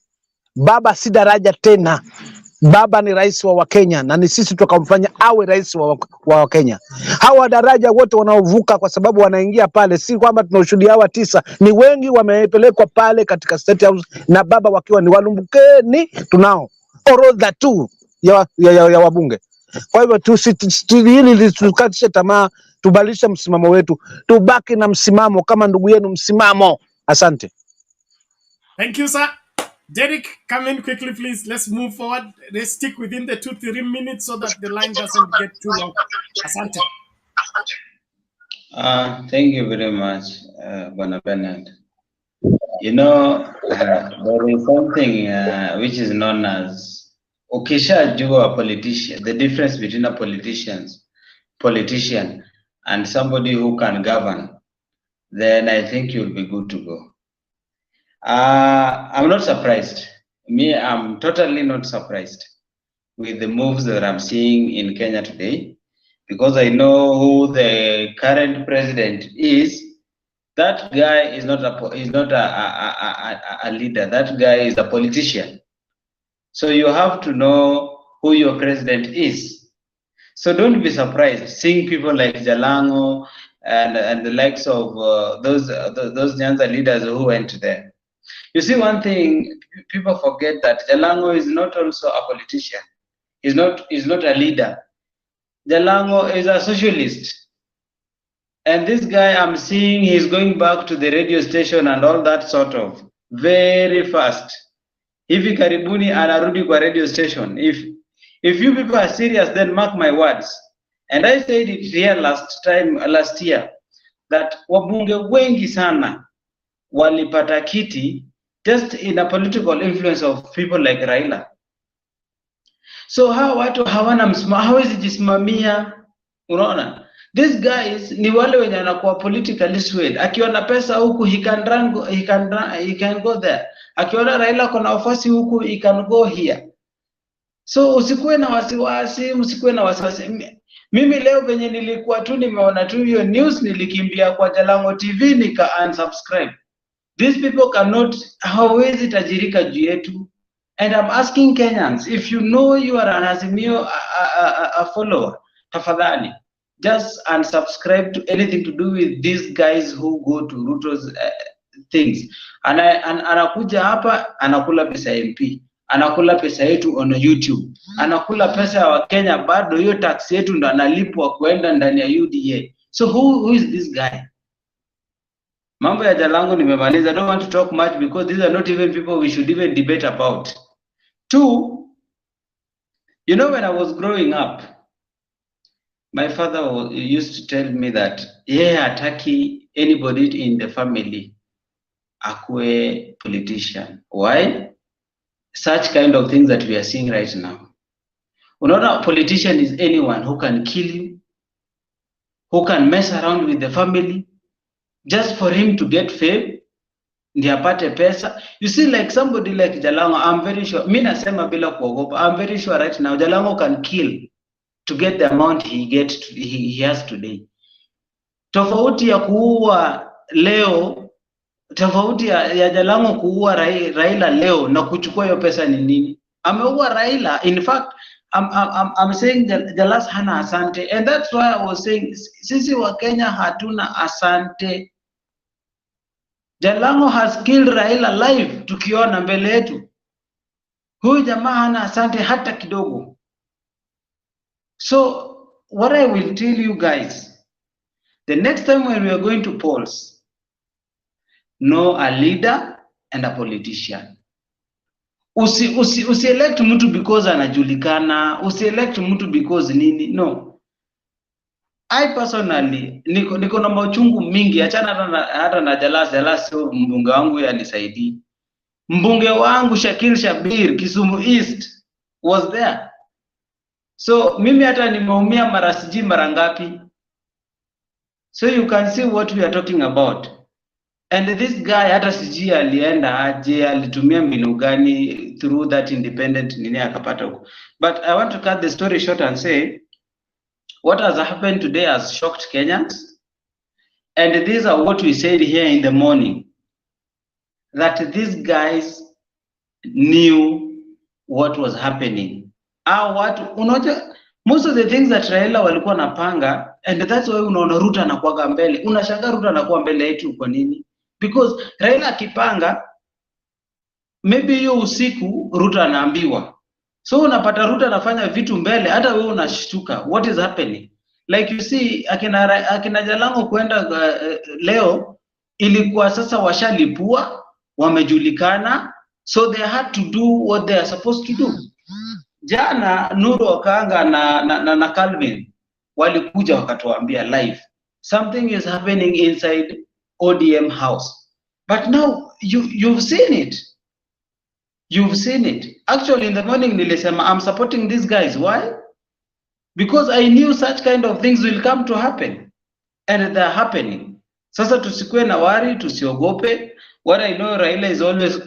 baba si daraja tena. Baba ni rais wa Wakenya, na ni sisi tukamfanya awe rais wa Wakenya. Hawa daraja wote wanaovuka kwa sababu wanaingia pale, si kwamba tunashuhudia hawa 9, ni wengi wamepelekwa pale katika State House na baba wakiwa ni walumbukeni. Tunao orodha tu ya wabunge. Kwa hivyo hili tukatishe tamaa, tubadilishe msimamo wetu, tubaki na msimamo kama ndugu yenu msimamo. Asante. Thank you, sir. Derek, come in quickly, please. Let's move forward. Let's stick within the 2-3 minutes so that the line doesn't get too long. Asante. Thank you very much, Bwana Bernard. You know, there is something which is known as ukishajua politician, the difference between a politician and somebody who can govern, then I think you'll be good to go. I'm not surprised. I'm totally not surprised with the moves that I'm seeing in Kenya today, because I know who the current president is. That guy is not a leader. That guy is a politician. So you have to know who your president is. So don't be surprised seeing people like Jalango and the likes of those Nyanza leaders who went there. You see, one thing people forget, that Jalango is not also a politician. He's not a leader. Jalango is a socialist. And this guy, I'm seeing he's going back to the radio station and all that sort of very fast. Hivi karibuni anarudi kwa radio station. If you people are serious, then mark my words. And I said it here last year, that wabunge wengi sana walipata kiti just in a political influence of people like Raila. So hawa watu hawezi jisimamia, unaona? These guys ni wale wenye wanakuwa politically swayed. Akiona pesa huku he can go there. Akiona Raila kuna ofasi huku he can go here. So usikuwe na wasiwasi, Mimi leo venye nilikuwa tu nimeona tu hiyo news, nilikimbia kwa Jalango TV nika unsubscribe. These people cannot, hawezi tajirika juu yetu. And I'm asking Kenyans, if you know you are an Azimio a follower, tafadhali, just unsubscribe to anything to do with these guys who go to Ruto's things. Anakuja hapa, anakula pesa MP, anakula pesa yetu on YouTube, anakula pesa ya Wakenya, bado hiyo tax yetu ndo analipwa kuenda ndani ya UDA. So who is this guy? Mambo ya Jalango nimemaliza. I don't want to talk much because these are not even people we should even debate about. Two, you know, when I was growing up, my father used to tell me that hataki anybody in the family akue politician. Why? Such kind of things that we are seeing right now. Unaona, politician is anyone who can kill you, who can mess around with the family, just for him to get fame, ndiye apate pesa. You see, like somebody like Jalango, I'm very sure, mimi nasema bila kuogopa, I'm very sure right now Jalango can kill to get the amount he has today. Tofauti ya kuua leo, tofauti ya Jalango kuua Raila leo na kuchukua hiyo pesa ni nini? Ameua Raila. In fact, I'm saying Jalas hana asante, and that's why I was saying sisi wa Kenya hatuna asante. Jalango has killed Raila live, tukiona mbele yetu. Huyu jamaa hana asante hata kidogo. So what I will tell you guys, the next time when we are going to polls, know a leader and a politician. Usi-elect mtu because anajulikana, usi-elect mtu because nini, no. I personally, niko na mauchungu mingi, achana hata na Jalas mbunge wangu yanisaidii. Mbunge wangu Shakil Shabir, Kisumu East, was there. So mimi hata nimeumia mara ngapi. So you can see what we are talking about. And this guy hata sijui alienda aje, alitumia mbinu gani through that independent nini akapata huko. But I want to cut the story short and say, what has happened today has shocked Kenyans. And these are what we said here in the morning, that these guys knew what was happening. Most of the things that Raila walikuwa napanga, and that's why unaona Ruto anakuwa mbele. Unashangaa Ruto anakuwa mbele yetu kwa nini? Because Raila akipanga, maybe hiyo usiku Ruto anaambiwa. So unapata Ruto anafanya vitu mbele, hata wewe unashtuka, what is happening? Like you see, akina Jalango kwenda leo, ilikuwa sasa washalipua, wamejulikana, so they had to do what they are supposed to do. Jana Nuru Okanga na Calvin walikuja wakatuambia live something is happening inside ODM house, but now you've seen it. You've seen it. Actually in the morning nilisema I'm supporting these guys. Why? Because I knew such kind of things will come to happen, and they're happening. Sasa tusikue na wari, tusiogope. What I know, Raila is always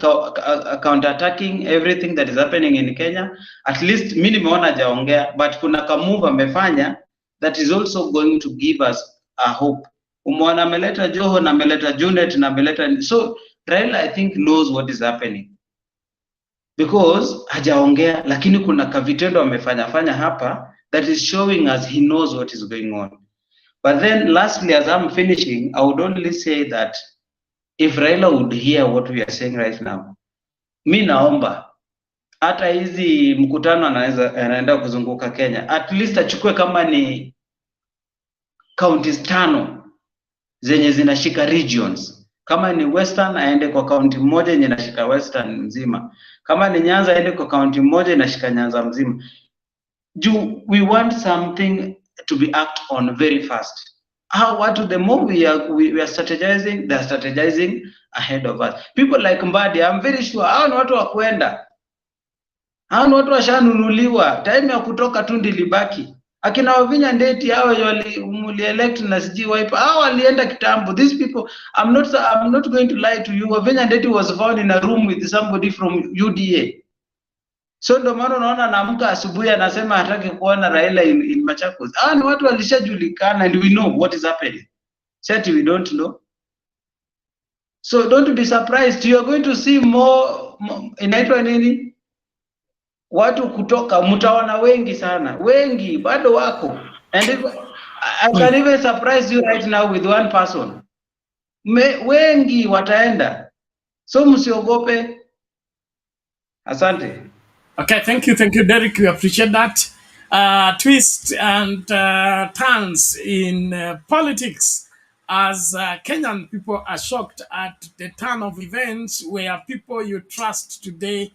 counter-attacking everything that is happening in Kenya. At least mimi nimeona hajaongea, but kuna kamove amefanya that is also going to give us a hope. Umeona ameleta Joho na ameleta Junet na ameleta, so Raila I think knows what is happening. Because hajaongea, lakini kuna kavitendo amefanya hapa that is showing us he knows what is going on. But then lastly, as I'm finishing, I would only say that if Raila would hear what we are saying right now, mi naomba hata hizi mkutano anaenda kuzunguka Kenya, at least achukue kama ni counties 5 zenye zinashika regions. Kama ni Western aende kwa county moja yenye inashika Western mzima. Kama ni Nyanza aende kwa county moja inashika Nyanza mzima. We want something to be acted on very fast. The more we are strategizing, they are strategizing ahead of us. People like Mbadi, I'm very sure hao ni watu wa kwenda. Hao ni watu washanunuliwa. Time ya kutoka tu ndilibaki. Akina Wavinya Ndeti hao wali-elect na siji wipe. Hao walienda kitambo. These people, I'm not going to lie to you. Wavinya Ndeti was found in a room with somebody from UDA. So ndo maana unaona anaamka asubuhi anasema hataki kuona Raila in Machakos. Ni watu walishajulikana, and we know what is happening. Said we don't know. So don't be surprised. You are going to see more inaitwa nini? Watu kutoka mtaona wengi sana. Wengi bado wako. And if, I can even surprise you right now with one person. Wengi wataenda. So msiogope. Asante. Okay, thank you, Derek. We appreciate that. Twists and turns in politics as Kenyan people are shocked at the turn of events where people you trust today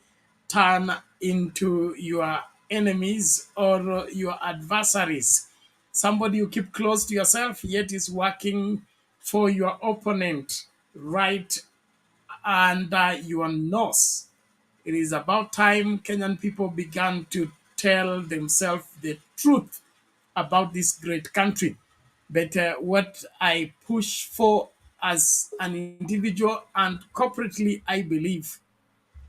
turn into your enemies or your adversaries. Somebody you keep close to yourself yet is working for your opponent right under your nose. It is about time Kenyan people began to tell themselves the truth about this great country. But what I push for as an individual and corporately, I believe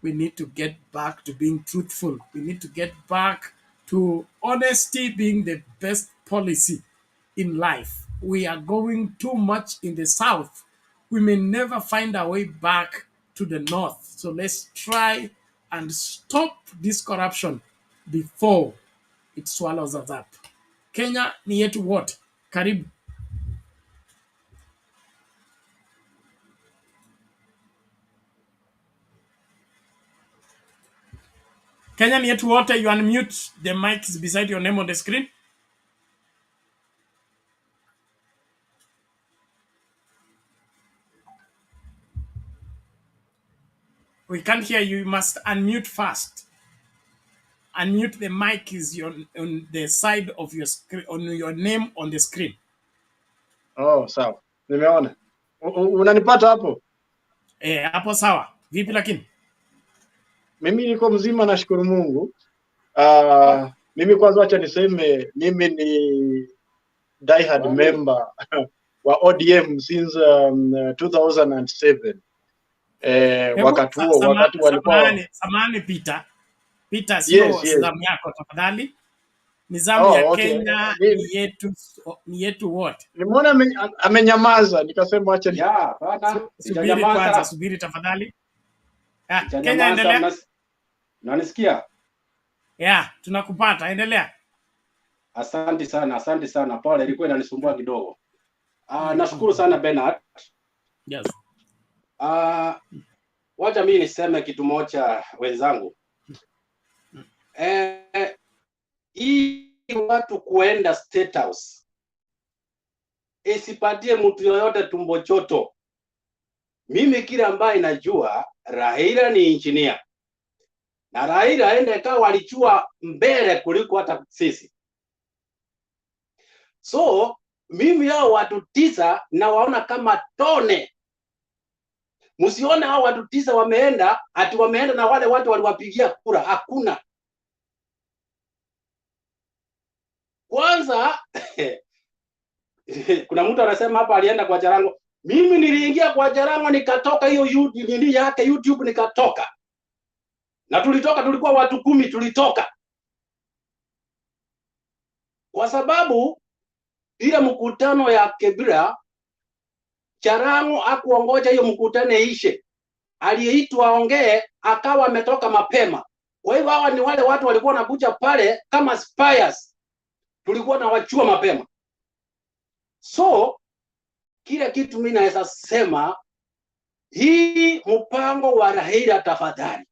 we need to get back to being truthful. We need to get back to honesty being the best policy in life. We are going too much in the south. We may never find our way back to the north. So let's try and stop this corruption before it swallows us up. Kenya ni yetu wote. Karibu. Kenya ni yetu wote. You unmute. The mic is beside your name on the screen. We can't hear you. You must unmute first. Unmute. The mic is on the side of your screen, on your name on the screen. Oh, sawa. Nimeona. Unanipata hapo? Hapo sawa. Vipi lakini? Mimi niko mzima, nashukuru Mungu. Mimi kwanza acha niseme mimi ni diehard member wa ODM since 2007. Wakati walikuwa samani Peter sio zamu yako tafadhali. Ni zamu ya okay. Kenya ni yetu wote. Nimeona amenyamaza nikasema acha subiri tafadhali. Kenya endelea. Unanisikia? Tunakupata, endelea. Asante sana. Pole, ilikuwa inanisumbua kidogo. Nashukuru sana Bernard. Yes. Wacha mimi niseme kitu moja wenzangu. Hii watu kuenda State House isipatie mtu yoyote tumbo choto. Mimi kile ambaye najua Raila ni engineer. Na Raila aende kawa alichua mbele kuliko hata sisi. So mimi hao watu 9 na waona kama tone. Msione hao watu 9 wameenda ati wameenda na wale watu waliwapigia kura. Hakuna. Kwanza kuna mtu anasema hapa alienda kwa Jalango. Mimi niliingia kwa Jalango nikatoka hiyo YouTube nikatoka. Na tulikuwa watu 10 tulitoka. Kwa sababu ile mkutano ya Kibra Jalango hakuongoja hiyo mkutano ishe. Aliyeitwa aongee akawa ametoka mapema. Kwa hivyo hawa ni wale watu walikuwa wanakuja pale kama spies. Tulikuwa na wachua mapema. So kila kitu mimi naweza sema hii mpango wa Raila tafadhali.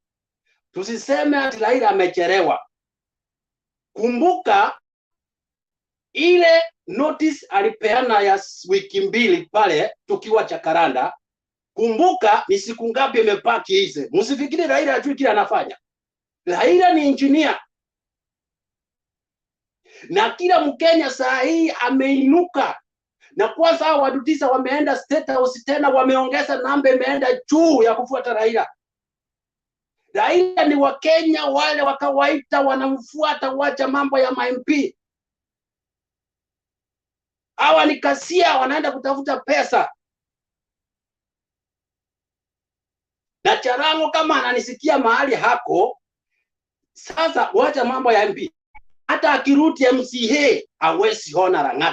Tusiseme ati Raila amechelewa. Kumbuka ile notice alipeana ya wiki 2 pale tukiwa Chakaranda. Kumbuka ni siku ngapi imepaki hizi. Msifikiri Raila ajui kile anafanya. Raila ni engineer. Na kila Mkenya saa hii ameinuka. Na kwanza hao watu 9 wameenda State House tena wameongeza namba imeenda juu ya kufuata Raila. Raila ni Wakenya wale wakawaita wanamfuata wacha mambo ya MP. Hawa ni kasia wanaenda kutafuta pesa. Na Jalango kama ananisikia mahali hako sasa wacha mambo ya MP. Hata akirudi MCA hawezi ona Lang'ata.